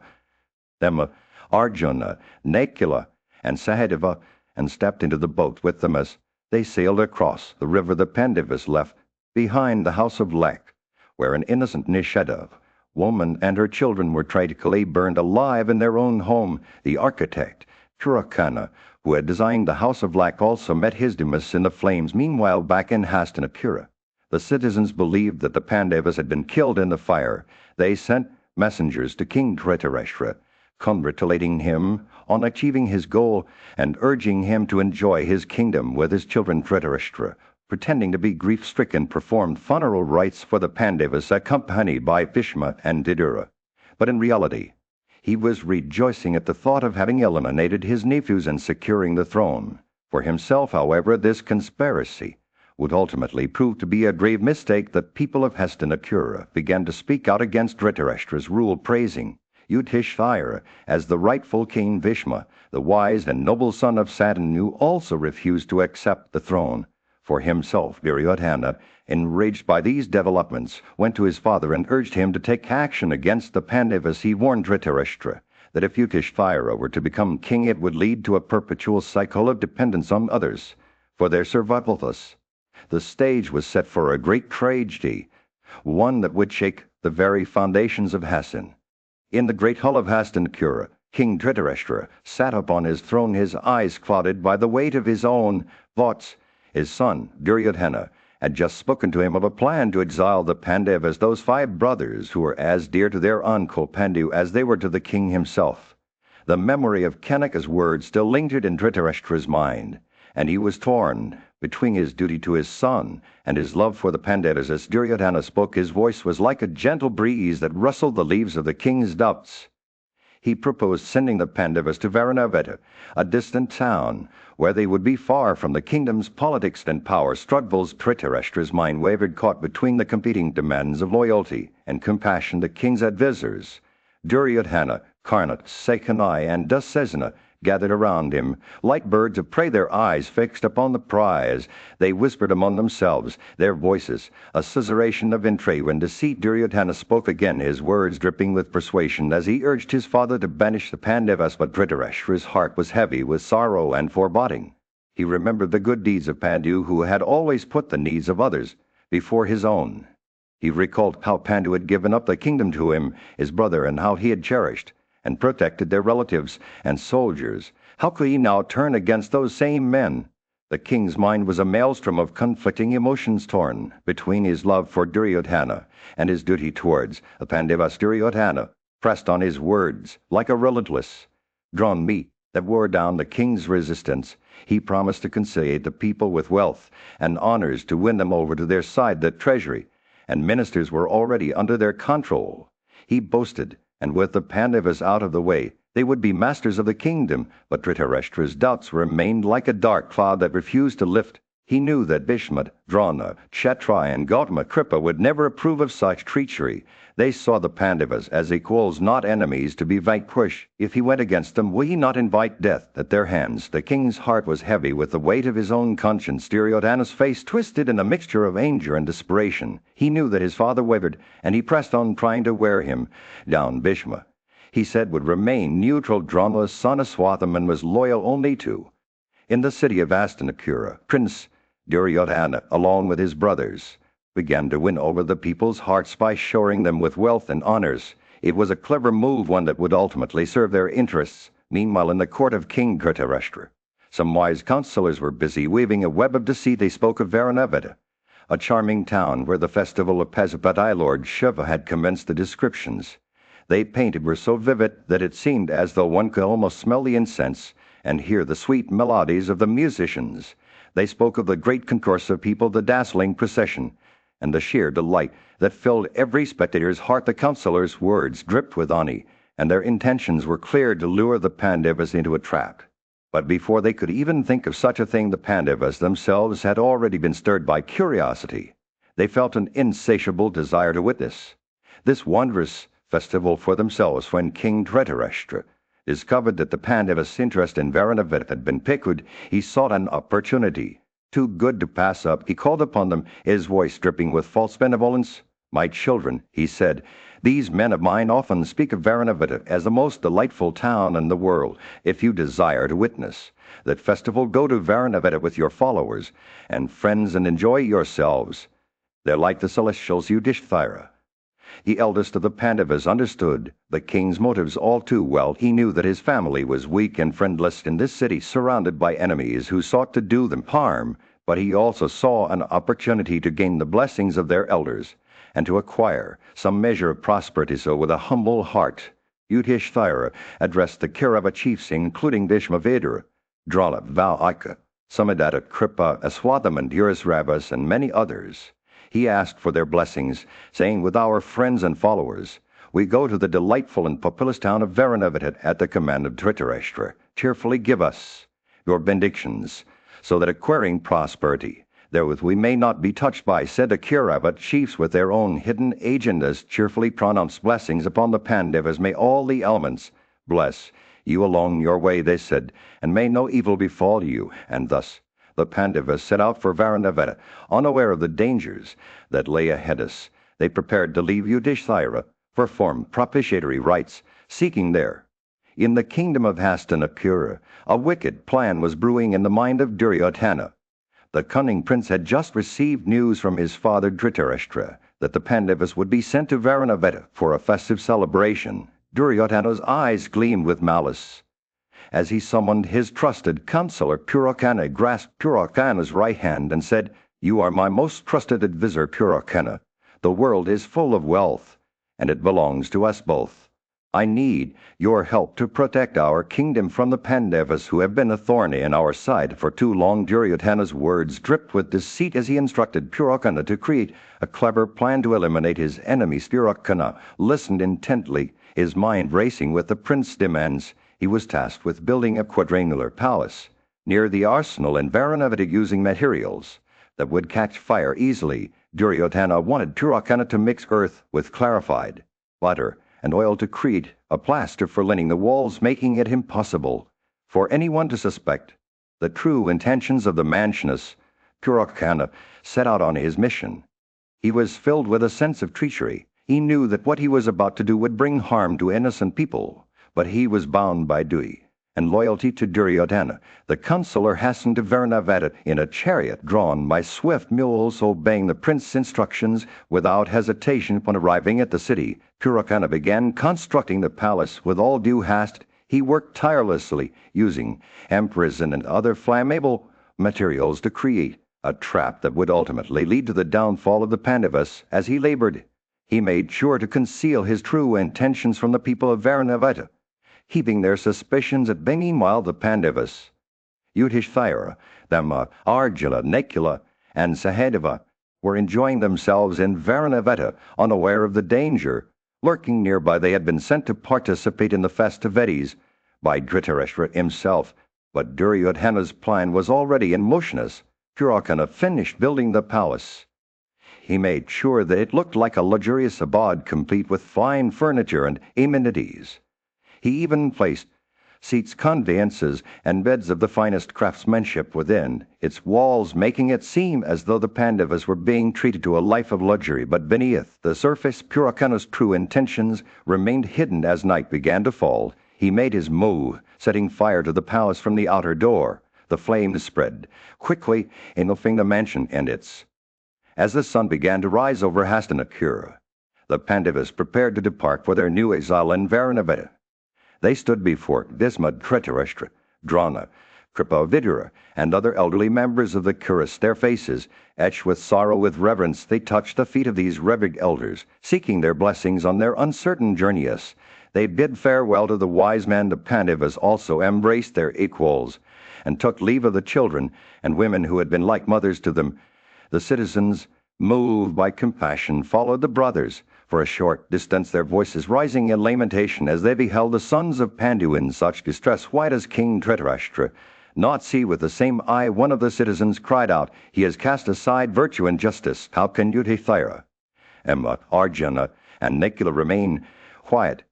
Dhamma, Arjuna, Nakula, and Sahadeva, and stepped into the boat with them. As they sailed across the river, the Pandavas left behind the house of lac, where an innocent Nishada woman and her children were tragically burned alive in their own home. The architect, Purakana, who had designed the house of lac, also met his demise in the flames. Meanwhile, back in Hastinapura, the citizens believed that the Pandavas had been killed in the fire. They sent messengers to King Dhritarashtra, congratulating him on achieving his goal and urging him to enjoy his kingdom with his children. Dhritarashtra, pretending to be grief-stricken, performed funeral rites for the Pandavas, accompanied by Bhishma and Vidura. But in reality, he was rejoicing at the thought of having eliminated his nephews and securing the throne. For himself, however, this conspiracy would ultimately prove to be a grave mistake. The people of Hastinapura began to speak out against Dhritarashtra's rule, praising Yudhishthira as the rightful king. Bhishma, the wise and noble son of Satanu, also refused to accept the throne for himself. Duryodhana, enraged by these developments, went to his father and urged him to take action against the Pandavas. He warned Dhritarashtra that if Yudhishthira were to become king, it would lead to a perpetual cycle of dependence on others for their survival. Thus, the stage was set for a great tragedy, one that would shake the very foundations of Hastin. In the great hall of Hastinapura, King Dhritarashtra sat upon his throne, his eyes clouded by the weight of his own thoughts. His son, Duryodhana, had just spoken to him of a plan to exile the Pandavas, those 5 brothers who were as dear to their uncle Pandu as they were to the king himself. The memory of Kanaka's words still lingered in Dhritarashtra's mind, and he was torn between his duty to his son and his love for the Pandavas. As Duryodhana spoke, his voice was like a gentle breeze that rustled the leaves of the king's doubts. He proposed sending the Pandavas to Varanaveta, a distant town, where they would be far from the kingdom's politics and power struggles. Dhritarashtra's mind wavered, caught between the competing demands of loyalty and compassion. The king's advisors, Duryodhana, Karna, Sekanai, and Dusasana, gathered around him, like birds of prey, their eyes fixed upon the prize. They whispered among themselves, their voices a susurration of intrigue and deceit. Duryodhana spoke again, his words dripping with persuasion, as he urged his father to banish the Pandavas. But Dhritarashtra's heart was heavy with sorrow and foreboding. He remembered the good deeds of Pandu, who had always put the needs of others before his own. He recalled how Pandu had given up the kingdom to him, his brother, and how he had cherished and protected their relatives and soldiers. How could he now turn against those same men? The king's mind was a maelstrom of conflicting emotions, torn between his love for Duryodhana and his duty towards the Pandavas. Duryodhana pressed on his words like a relentless, drawn meat that wore down the king's resistance. He promised to conciliate the people with wealth and honors to win them over to their side. The treasury and ministers were already under their control. He boasted, and with the Pandavas out of the way, they would be masters of the kingdom. But Dhritarashtra's doubts remained like a dark cloud that refused to lift. He knew that Bhishma, Drona, Kshatriya, and Gautama Kripa would never approve of such treachery. They saw the Pandavas as equals, not enemies to be vanquished. If he went against them, would he not invite death at their hands? The king's heart was heavy with the weight of his own conscience. Duryodhana's face twisted in a mixture of anger and desperation. He knew that his father wavered, and he pressed on, trying to wear him down. Bhishma, he said, would remain neutral. Drona, son of Swathaman, was loyal only to. In the city of Hastinapura, Prince Duryodhana, along with his brothers, began to win over the people's hearts by shoring them with wealth and honors. It was a clever move, one that would ultimately serve their interests. Meanwhile, in the court of King Dhritarashtra, some wise counselors were busy weaving a web of deceit. They spoke of Varanaveta, a charming town where the festival of Pashupati Lord Shiva had commenced. The descriptions they painted were so vivid that it seemed as though one could almost smell the incense and hear the sweet melodies of the musicians. They spoke of the great concourse of people, the dazzling procession, and the sheer delight that filled every spectator's heart. The counselors' words dripped with honey, and their intentions were clear, to lure the Pandavas into a trap. But before they could even think of such a thing, the Pandavas themselves had already been stirred by curiosity. They felt an insatiable desire to witness this wondrous festival for themselves. When King Dhritarashtra discovered that the Pandavas' interest in Varanaveta had been piqued, he sought an opportunity too good to pass up. He called upon them, his voice dripping with false benevolence. "My children," he said, "these men of mine often speak of Varanaveta as the most delightful town in the world. If you desire to witness that festival, go to Varanaveta with your followers and friends and enjoy yourselves. They're like the celestials. Yudhishthira, the eldest of the Pandavas, understood the king's motives all too well. He knew that his family was weak and friendless in this city, surrounded by enemies who sought to do them harm, but he also saw an opportunity to gain the blessings of their elders and to acquire some measure of prosperity. So with a humble heart, Yudhishthira addressed the Kaurava chiefs, including Bhishmavedra, Drona, Valika, Samadatta, Kripa, Aswathaman, Yurasravas, and many others. He asked for their blessings, saying, "With our friends and followers, we go to the delightful and populous town of Varanaveta at the command of Dhritarashtra. Cheerfully give us your benedictions, so that acquiring prosperity therewith we may not be touched by." Said the Kaurava chiefs with their own hidden agendas. Cheerfully pronounced blessings upon the Pandavas. "May all the elements bless you along your way," they said, "and may no evil befall you." And thus the Pandavas set out for Varanaveta, unaware of the dangers that lay ahead us. They prepared to leave Yudhishthira, perform propitiatory rites, seeking there, in the kingdom of Hastinapura, a wicked plan was brewing in the mind of Duryodhana. The cunning prince had just received news from his father Dhritarashtra that the Pandavas would be sent to Varanaveta for a festive celebration. Duryodhana's eyes gleamed with malice as he summoned his trusted counselor Purokana, grasped Purokana's right hand, and said, You are my most trusted advisor, Purokena. The world is full of wealth, and it belongs to us both. I need your help to protect our kingdom from the Pandavas who have been a thorn in our side for too long. Duryodhana's words dripped with deceit as he instructed Purokena to create a clever plan to eliminate his enemies. Purokena listened intently, his mind racing with the prince's demands. He was tasked with building a quadrangular palace near the arsenal in Varanavati using materials that would catch fire easily. Duryodhana wanted Purokena to mix earth with clarified butter and oil to create a plaster for lining the walls, making it impossible for anyone to suspect the true intentions of the Mansionus. Purokena set out on his mission. He was filled with a sense of treachery. He knew that what he was about to do would bring harm to innocent people, but he was bound by duty and loyalty to Duryodhana. The counselor hastened to Varanavati in a chariot drawn by swift mules, obeying the prince's instructions without hesitation. Upon arriving at the city, Purokena began constructing the palace with all due haste. He worked tirelessly, using amperesin and other flammable materials to create a trap that would ultimately lead to the downfall of the Pandavas. As he labored, he made sure to conceal his true intentions from the people of Varanavati, heaping their suspicions at bay. Meanwhile, the Pandavas, Yudhishthira, Arjuna, Nakula, and Sahadeva, were enjoying themselves in Varanavati, unaware of the danger lurking nearby. They had been sent to participate in the festivities by Dhritarashtra himself, but Duryodhana's plan was already in motion. As Purokena finished building the palace, he made sure that it looked like a luxurious abode complete with fine furniture and amenities. He even placed seats, conveyances, and beds of the finest craftsmanship within its walls, making it seem as though the Pandavas were being treated to a life of luxury. But beneath the surface, Purokena's true intentions remained hidden. As night began to fall, he made his move, setting fire to the palace from the outer door. The flames spread quickly, engulfing the mansion and its. As the sun began to rise over Hastinapura, the Pandavas prepared to depart for their new exile in Varanavati. They stood before Bhisma, Dhritarashtra, Drona, Kripa, Vidura, and other elderly members of the Kuras. Their faces etched with sorrow. With reverence, they touched the feet of these revered elders, seeking their blessings on their uncertain journey. As they bid farewell to the wise man, the Pandavas also embraced their equals and took leave of the children and women who had been like mothers to them. The citizens, moved by compassion, followed the brothers. For a short distance, their voices rising in lamentation as they beheld the sons of Pandu in such distress. Why does King Dhritarashtra not see with the same eye? One of the citizens cried out. He has cast aside virtue and justice. How can Yudhishthira, Arjuna, and Nakula remain quiet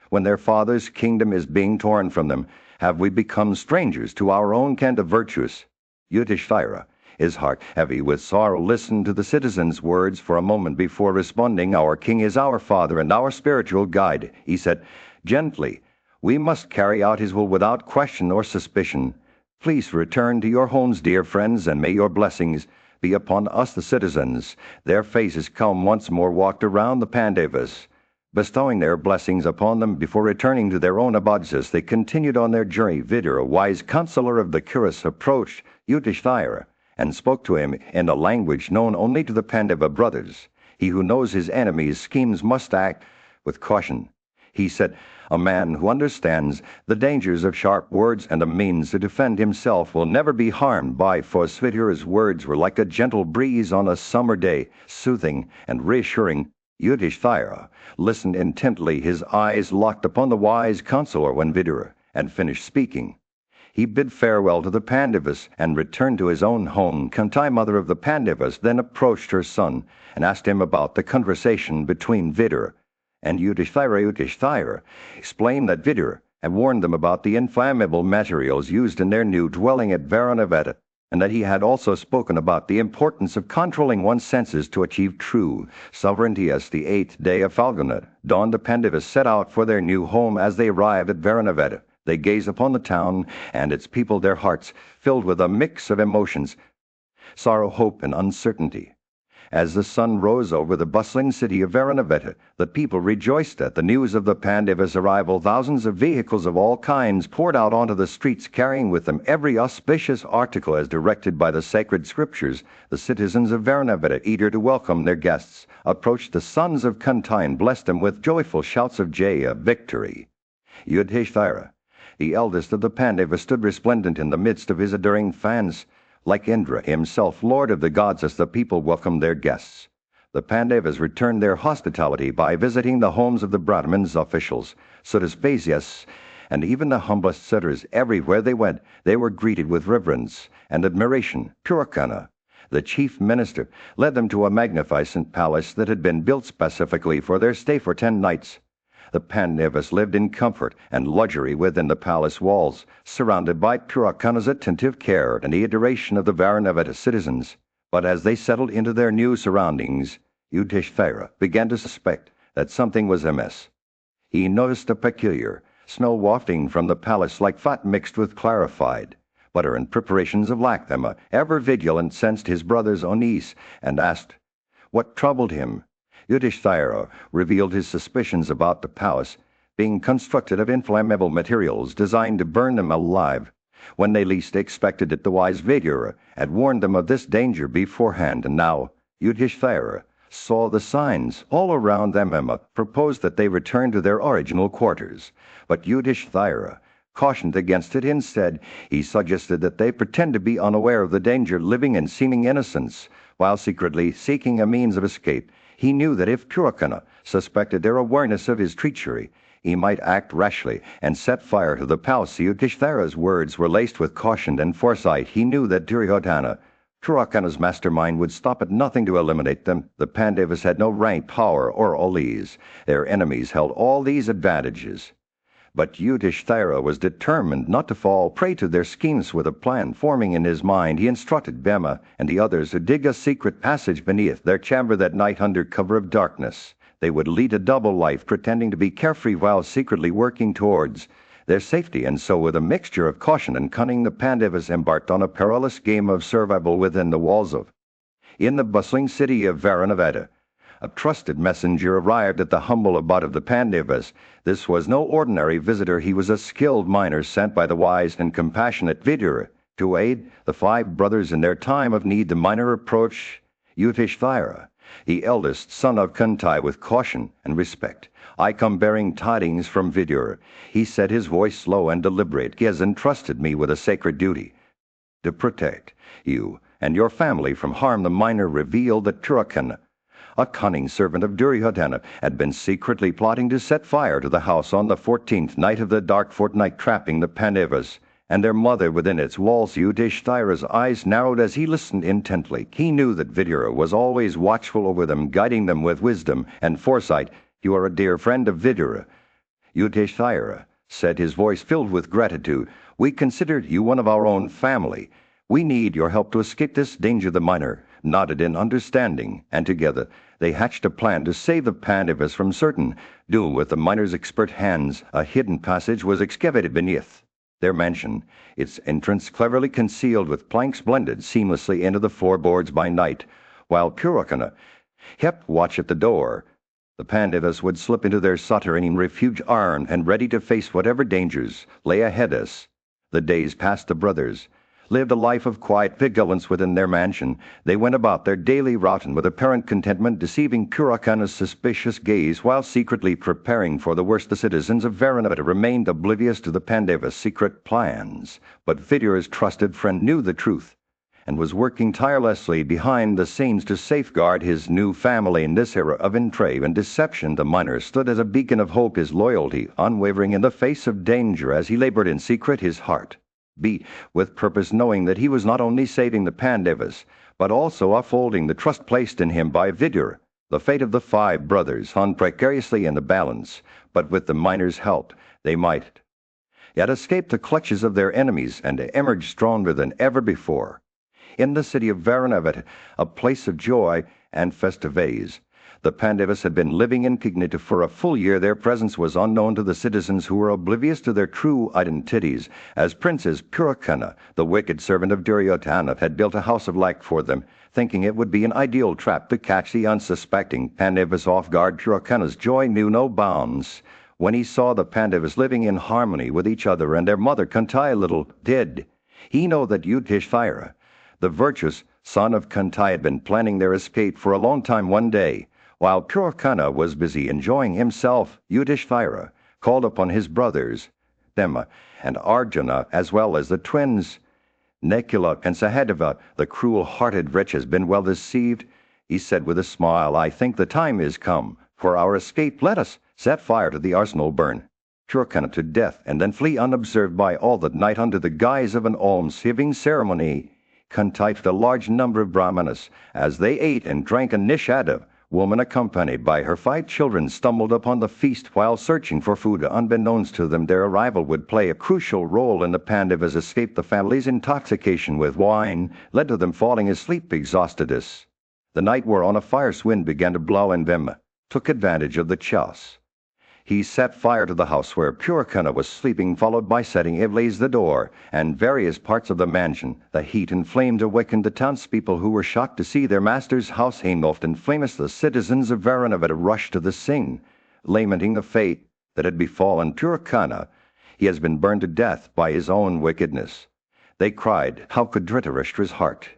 when their father's kingdom is being torn from them? Have we become strangers to our own kind of virtues? Yudhishthira, his heart heavy with sorrow, listened to the citizens' words for a moment before responding. Our king is our father and our spiritual guide, he said gently. We must carry out his will without question or suspicion. Please return to your homes, dear friends, and may your blessings be upon us, the citizens. Their faces calm once more walked around the Pandavas, bestowing their blessings upon them before returning to their own abodes. They continued on their journey. Vidura, wise counselor of the Kuras, approached Yudhishthira and spoke to him in a language known only to the Pandava brothers. He who knows his enemy's schemes must act with caution. He said, a man who understands the dangers of sharp words and a means to defend himself will never be harmed by force. Vidura's words were like a gentle breeze on a summer day, soothing and reassuring. Yudhishthira listened intently, his eyes locked upon the wise counselor. When Vidura had finished speaking, he bid farewell to the Pandavas and returned to his own home. Kunti, mother of the Pandavas, then approached her son and asked him about the conversation between Vidura and Yudhishthira. Yudhishthira explained that Vidura had warned them about the inflammable materials used in their new dwelling at Varanavati, and that he had also spoken about the importance of controlling one's senses to achieve true sovereignty. As the 8th day of Falguna dawned, the Pandavas set out for their new home. As they arrived at Varanavati, they gazed upon the town and its people, their hearts filled with a mix of emotions, sorrow, hope, and uncertainty. As the sun rose over the bustling city of Varanaveta, the people rejoiced at the news of the Pandavas' arrival. Thousands of vehicles of all kinds poured out onto the streets, carrying with them every auspicious article as directed by the sacred scriptures. The citizens of Varanaveta, eager to welcome their guests, approached the sons of Kunti and blessed them with joyful shouts of Jaya, victory. Yudhishthira, the eldest of the Pandavas, stood resplendent in the midst of his adoring fans. Like Indra himself, lord of the gods, as the people welcomed their guests. The Pandavas returned their hospitality by visiting the homes of the Brahmins' officials, Sudaspasyas, and even the humblest sitters. Everywhere they went, they were greeted with reverence and admiration. Purakana, the chief minister, led them to a magnificent palace that had been built specifically for their stay for 10 nights. The Pandavas lived in comfort and luxury within the palace walls, surrounded by Purakana's attentive care and the adoration of the Varanavata citizens. But as they settled into their new surroundings, Yudhishthira began to suspect that something was amiss. He noticed a peculiar smell wafting from the palace, like fat mixed with clarified butter and preparations of lactama. Ever vigilant, sensed his brother's unease and asked what troubled him. Yudhishthira revealed his suspicions about the palace being constructed of inflammable materials designed to burn them alive. When they least expected it, the wise Vidura had warned them of this danger beforehand, and now Yudhishthira saw the signs all around them and proposed that they return to their original quarters. But Yudhishthira cautioned against it. Instead, he suggested that they pretend to be unaware of the danger, living in seeming innocence, while secretly seeking a means of escape. He knew that if Purakana suspected their awareness of his treachery, he might act rashly and set fire to the palace. Yudhishthira's words were laced with caution and foresight. He knew that Duryodhana, Purakana's mastermind, would stop at nothing to eliminate them. The Pandavas had no rank, power, or allies. Their enemies held all these advantages. But Yudhishthira was determined not to fall prey to their schemes. With a plan forming in his mind, he instructed Bhima and the others to dig a secret passage beneath their chamber that night under cover of darkness. They would lead a double life, pretending to be carefree while secretly working towards their safety. And so, with a mixture of caution and cunning, the Pandavas embarked on a perilous game of survival within the walls of. In the bustling city of Varanaveta, a trusted messenger arrived at the humble abode of the Pandavas. This was no ordinary visitor. He was a skilled miner sent by the wise and compassionate Vidura to aid the 5 brothers in their time of need. The miner approached Yudhishthira, the eldest son of Kunti, with caution and respect. "I come bearing tidings from Vidura," he said, his voice slow and deliberate. "He has entrusted me with a sacred duty to protect you and your family from harm." The miner revealed that Purakana, a cunning servant of Duryodhana, had been secretly plotting to set fire to the house on the 14th night of the dark fortnight, trapping the Pandavas and their mother within its walls. Yudhishthira's eyes narrowed as he listened intently. He knew that Vidura was always watchful over them, guiding them with wisdom and foresight. "You are a dear friend of Vidura," Yudhishthira said, his voice filled with gratitude. "We consider you one of our own family. We need your help to escape this danger." The miner nodded in understanding, and together they hatched a plan to save the Pandavas from certain doom. With the miner's expert hands, a hidden passage was excavated beneath their mansion, its entrance cleverly concealed with planks blended seamlessly into the floorboards. By night, while Purakana kept watch at the door, the Pandavas would slip into their subterranean refuge armed and ready to face whatever dangers lay ahead us. The days passed. The brothers lived a life of quiet vigilance within their mansion. They went about their daily routine with apparent contentment, deceiving Purakana's suspicious gaze while secretly preparing for the worst. The citizens of Varanavata remained oblivious to the Pandavas' secret plans, but Vidura's trusted friend knew the truth and was working tirelessly behind the scenes to safeguard his new family. In this era of intrigue and deception, the miner stood as a beacon of hope, his loyalty unwavering in the face of danger. As he labored in secret, his heart beat with purpose, knowing that he was not only saving the Pandavas, but also upholding the trust placed in him by Vidura. The fate of the 5 brothers hung precariously in the balance, but with the miner's help, they might yet escape the clutches of their enemies and emerge stronger than ever before. In the city of Varanavata, a place of joy and festivities, The Pandavas had been living incognito for a full year. Their presence was unknown to the citizens, who were oblivious to their true identities, as Princess Purakana, the wicked servant of Duryodhana, had built a house of lac for them, thinking it would be an ideal trap to catch the unsuspecting Pandavas off guard. Purakana's joy knew no bounds when he saw the Pandavas living in harmony with each other, and their mother Kunti. Little did he know that Yudhishthira, the virtuous son of Kunti, had been planning their escape for a long time. One day, while Purakana was busy enjoying himself, Yudhishthira called upon his brothers, Bhima and Arjuna, as well as the twins, Nakula and Sahadeva. "The cruel-hearted wretch has been well deceived," he said with a smile. "I think the time is come for our escape. Let us set fire to the arsenal, burn Purakana to death, and then flee unobserved by all that night under the guise of an alms-giving ceremony." Kunti, a large number of Brahmanas, as they ate and drank, a Nishada woman accompanied by her 5 children stumbled upon the feast while searching for food. Unbeknownst to them, their arrival would play a crucial role in the Pandavas' escape. The family's intoxication with wine led to them falling asleep exhausted. The night wore on. A fierce wind began to blow, and Bhima took advantage of the chance. He set fire to the house where Purakana was sleeping, followed by setting ablaze the door and various parts of the mansion. The heat and flames awakened the townspeople, who were shocked to see their master's house engulfed in flames. The citizens of Varanavada rushed to the scene, lamenting the fate that had befallen Purakana. "He has been burned to death by his own wickedness," they cried. "How could Dhritarashtra's heart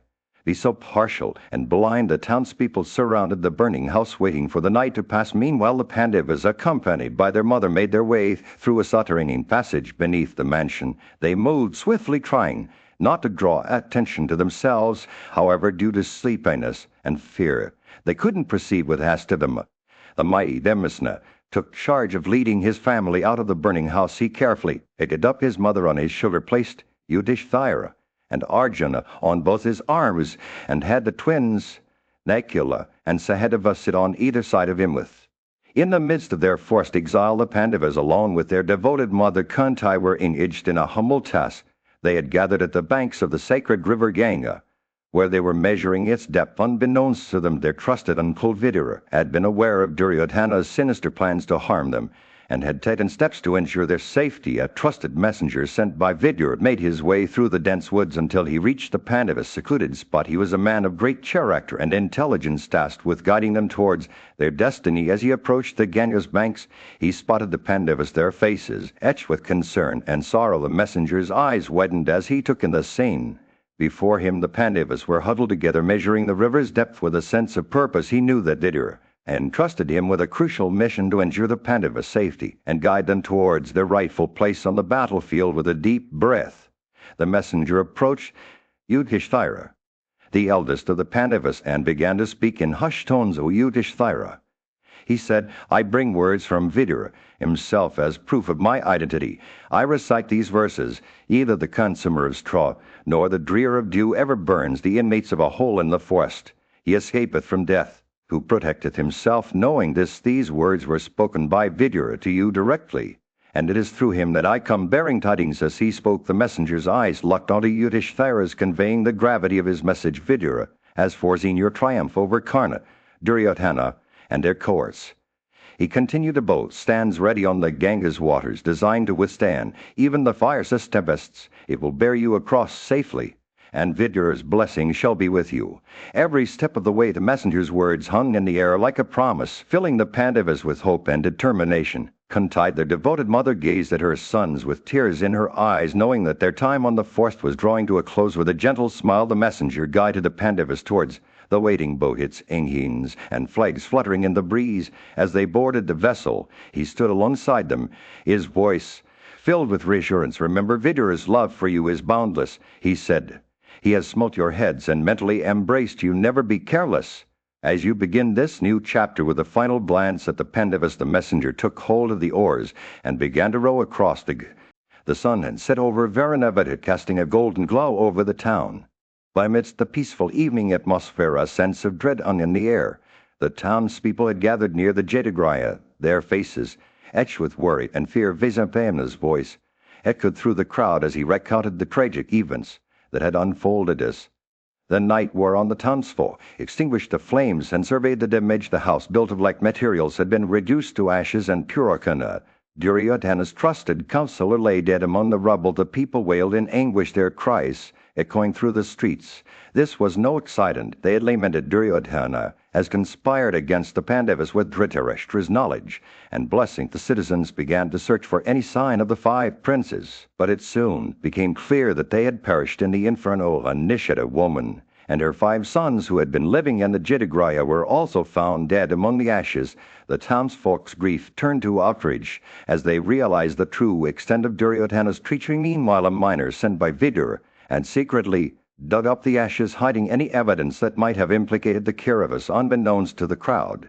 be so partial and blind?" The townspeople surrounded the burning house, waiting for the night to pass. Meanwhile, the Pandavas, accompanied by their mother, made their way through a subterranean passage beneath the mansion. They moved swiftly, trying not to draw attention to themselves. However, due to sleepiness and fear, they couldn't proceed with haste. The mighty Demisna took charge of leading his family out of the burning house. He carefully picked up his mother on his shoulder, placed Yudhishthira and Arjuna on both his arms, and had the twins, Nakula and Sahadeva, sit on either side of him. In the midst of their forced exile, the Pandavas, along with their devoted mother Kunti, were engaged in a humble task. They had gathered at the banks of the sacred river Ganga, where they were measuring its depth. Unbeknownst to them, their trusted uncle Vidura had been aware of Duryodhana's sinister plans to harm them, and had taken steps to ensure their safety. A trusted messenger sent by Vidura made his way through the dense woods until he reached the Pandavas' secluded spot. He was a man of great character and intelligence, tasked with guiding them towards their destiny. As he approached the Ganga's banks, he spotted the Pandavas, their faces etched with concern and sorrow. The messenger's eyes widened as he took in the scene before him. The Pandavas were huddled together, measuring the river's depth with a sense of purpose. He knew that Vidura entrusted him with a crucial mission to ensure the Pandavas' safety and guide them towards their rightful place on the battlefield. With a deep breath, the messenger approached Yudhishthira, the eldest of the Pandavas, and began to speak in hushed tones. "O Yudhishthira," he said, "I bring words from Vidura himself as proof of my identity. I recite these verses: Either the consumer of straw nor the drear of dew ever burns the inmates of a hole in the forest. He escapeth from death who protecteth himself." Knowing this, these words were spoken by Vidura to you directly, and it is through him that I come bearing tidings. As he spoke, the messenger's eyes locked onto Yudhishthira's, conveying the gravity of his message. "Vidura has foreseen your triumph over Karna, Duryodhana, and their cohorts. He continued to boast, stands ready on the Ganga's waters, designed to withstand even the fiercest tempests. It will bear you across safely, and Vidura's blessing shall be with you every step of the way." The messenger's words hung in the air like a promise, filling the Pandavas with hope and determination. Kunti, their devoted mother, gazed at her sons with tears in her eyes, knowing that their time on the forest was drawing to a close. With a gentle smile, the messenger guided the Pandavas towards the waiting boat, its engines and flags fluttering in the breeze. As they boarded the vessel, he stood alongside them, his voice filled with reassurance. "Remember, Vidura's love for you is boundless," he said. "He has smote your heads and mentally embraced you. Never be careless as you begin this new chapter." With a final glance at the Pandavas, the messenger took hold of the oars and began to row across. The sun had set over Varanavada, casting a golden glow over the town. But amidst the peaceful evening atmosphere, a sense of dread hung in the air. The townspeople had gathered near the Jatagraya, their faces etched with worry and fear. Vasampayana's voice echoed through the crowd as he recounted the tragic events that had unfolded. The knight wore on the townsfolk, extinguished the flames, and surveyed the damage. The house, built of like materials, had been reduced to ashes and puricana. Duryodhana's trusted counselor lay dead among the rubble. The people wailed in anguish, their cries echoing through the streets. This was no accident. They had lamented Duryodhana as conspired against the Pandavas with Dhritarashtra's knowledge, and blessing the citizens began to search for any sign of the 5 princes. But it soon became clear that they had perished in the inferno. A Nishita woman and her 5 sons who had been living in the Jitagraya were also found dead among the ashes. The townsfolk's grief turned to outrage as they realized the true extent of Duryodhana's treachery. Meanwhile, a miner sent by Vidur and secretly dug up the ashes, hiding any evidence that might have implicated the Kauravas unbeknownst to the crowd.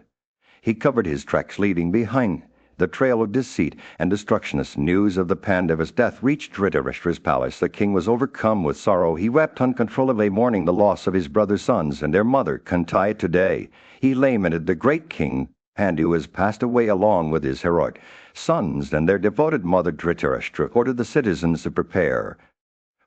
He covered his tracks, leaving behind the trail of deceit and destruction. As news of the Pandavas' death reached Dhritarashtra's palace, the king was overcome with sorrow. He wept uncontrollably, mourning the loss of his brother's sons and their mother, Kunti. Today he lamented the great king Pandu has passed away along with his heroic sons and their devoted mother. Dhritarashtra ordered the citizens to prepare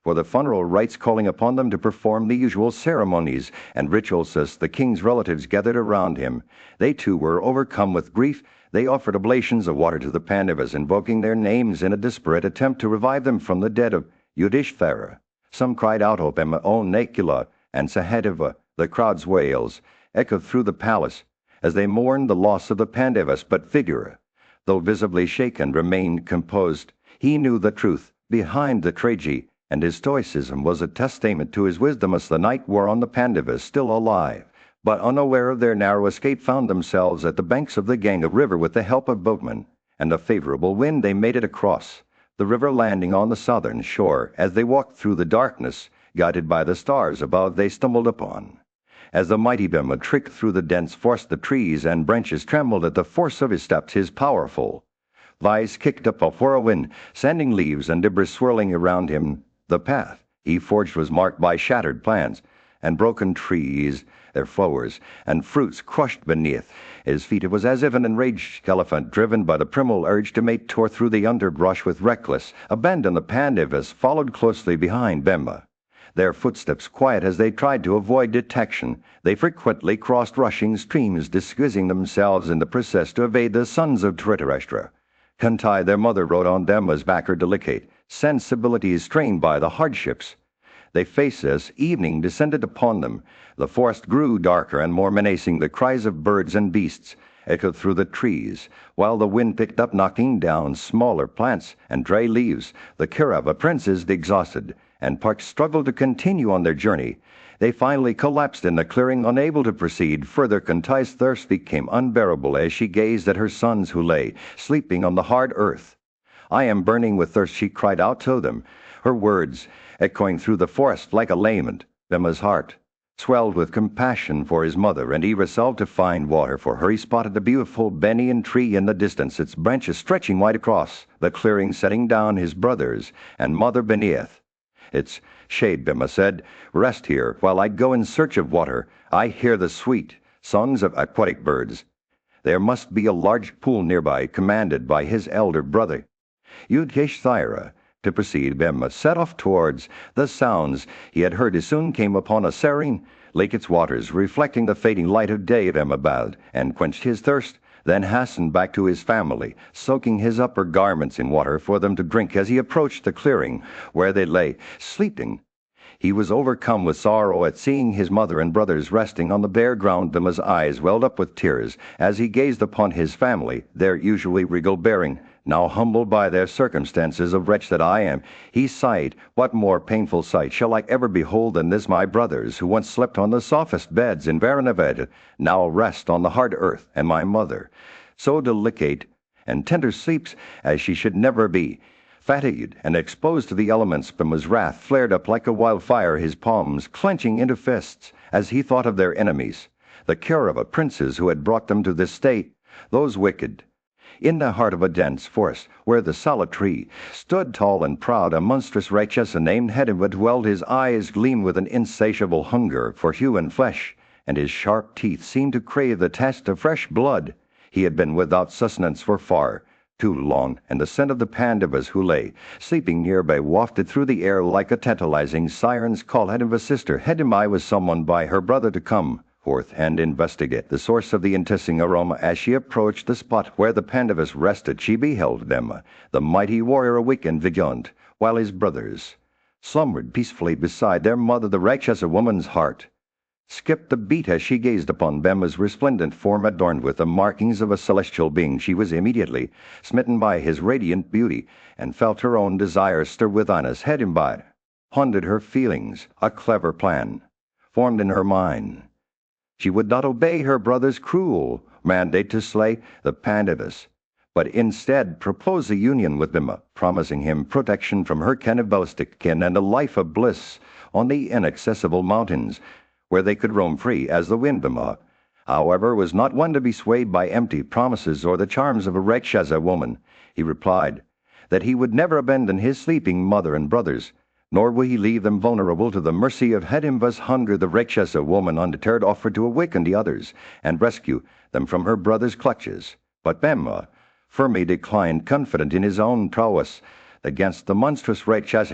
for the funeral rites, calling upon them to perform the usual ceremonies and rituals. As the king's relatives gathered around him, they too were overcome with grief. They offered oblations of water to the Pandavas, invoking their names in a desperate attempt to revive them from the dead of Yudhishthira. Some cried out, "O Bhima, O Nakula, and Sahadeva." The crowd's wails echoed through the palace as they mourned the loss of the Pandavas. But Vidur, though visibly shaken, remained composed. He knew the truth behind the tragedy, and his stoicism was a testament to his wisdom. As the night wore on, the Pandavas, still alive but unaware of their narrow escape, found themselves at the banks of the Ganga River. With the help of boatmen and a favorable wind, they made it across the river, landing on the southern shore. As they walked through the darkness, guided by the stars above, they stumbled upon, as the mighty Bhima tricked through the dense forest, the trees and branches trembled at the force of his steps. His powerful thighs kicked up a whirlwind, sending leaves and debris swirling around him. The path he forged was marked by shattered plants and broken trees, their flowers and fruits crushed beneath his feet. It was as if an enraged elephant, driven by the primal urge to mate, tore through the underbrush with reckless abandon. The Pandavas followed closely behind Bhima, their footsteps quiet as they tried to avoid detection. They frequently crossed rushing streams, disguising themselves in the process to evade the sons of Dhritarashtra. Kunti, their mother, rode on Bhima's back, her delicate sensibilities strained by the hardships they faced. As evening descended upon them, the forest grew darker and more menacing. The cries of birds and beasts echoed through the trees, while the wind picked up, knocking down smaller plants and dry leaves. The Kaurava princes, exhausted and parched, struggled to continue on their journey. They finally collapsed in the clearing, unable to proceed further. Kunti's thirst became unbearable as she gazed at her sons who lay sleeping on the hard earth. "I am burning with thirst," she cried out to them, her words echoing through the forest like a lament. Bhima's heart swelled with compassion for his mother, and he resolved to find water for her. He spotted a beautiful banyan tree in the distance, its branches stretching wide across the clearing, setting down his brothers and mother beneath its shade. Bhima said, "Rest here while I go in search of water. I hear the sweet songs of aquatic birds. There must be a large pool nearby, commanded by his elder brother Yudhishthira." To proceed, Bhima set off towards the sounds he had heard. He soon came upon a serene lake, its waters reflecting the fading light of day. Bhima bathed and quenched his thirst, then hastened back to his family, soaking his upper garments in water for them to drink. As he approached the clearing where they lay sleeping, he was overcome with sorrow at seeing his mother and brothers resting on the bare ground. Bhima's eyes welled up with tears as he gazed upon his family, their usually regal bearing, now humbled by their circumstances. "Of wretch that I am," he sighed, "what more painful sight shall I ever behold than this? My brothers, who once slept on the softest beds in Varanavada, now rest on the hard earth, and my mother, so delicate and tender, sleeps as she should never be. Fatigued and exposed to the elements." Bhima's wrath flared up like a wildfire, his palms clenching into fists as he thought of their enemies, the Kaurava princes who had brought them to this state, those wicked. In the heart of a dense forest, where the sala tree stood tall and proud, a monstrous Rakshasa named Hediva dwelled. His eyes gleamed with an insatiable hunger for human flesh, and his sharp teeth seemed to crave the taste of fresh blood. He had been without sustenance for far too long, and the scent of the Pandavas who lay, sleeping nearby, wafted through the air like a tantalizing siren's call. Hedima's sister, Hedimai, was summoned by her brother to come forth and investigate the source of the enticing aroma. As she approached the spot where the Pandavas rested, she beheld them, the mighty warrior awake and vigilant, while his brothers slumbered peacefully beside their mother. The Rakshasa woman's heart skipped a beat as she gazed upon Bema's resplendent form adorned with the markings of a celestial being. She was immediately smitten by his radiant beauty and felt her own desires stir within us. Hedimbai pondered her feelings. A clever plan formed in her mind. She would not obey her brother's cruel mandate to slay the Pandavas, but instead proposed a union with Bhima, promising him protection from her cannibalistic kin and a life of bliss on the inaccessible mountains, where they could roam free as the wind. Bhima, however, was not one to be swayed by empty promises or the charms of a Rakshasa woman. He replied that he would never abandon his sleeping mother and brothers, nor would he leave them vulnerable to the mercy of Hedimba's hunger. The Rakshasa woman, undeterred, offered to awaken the others and rescue them from her brother's clutches. But Bhima firmly declined, confident in his own prowess against the monstrous Rakshasa.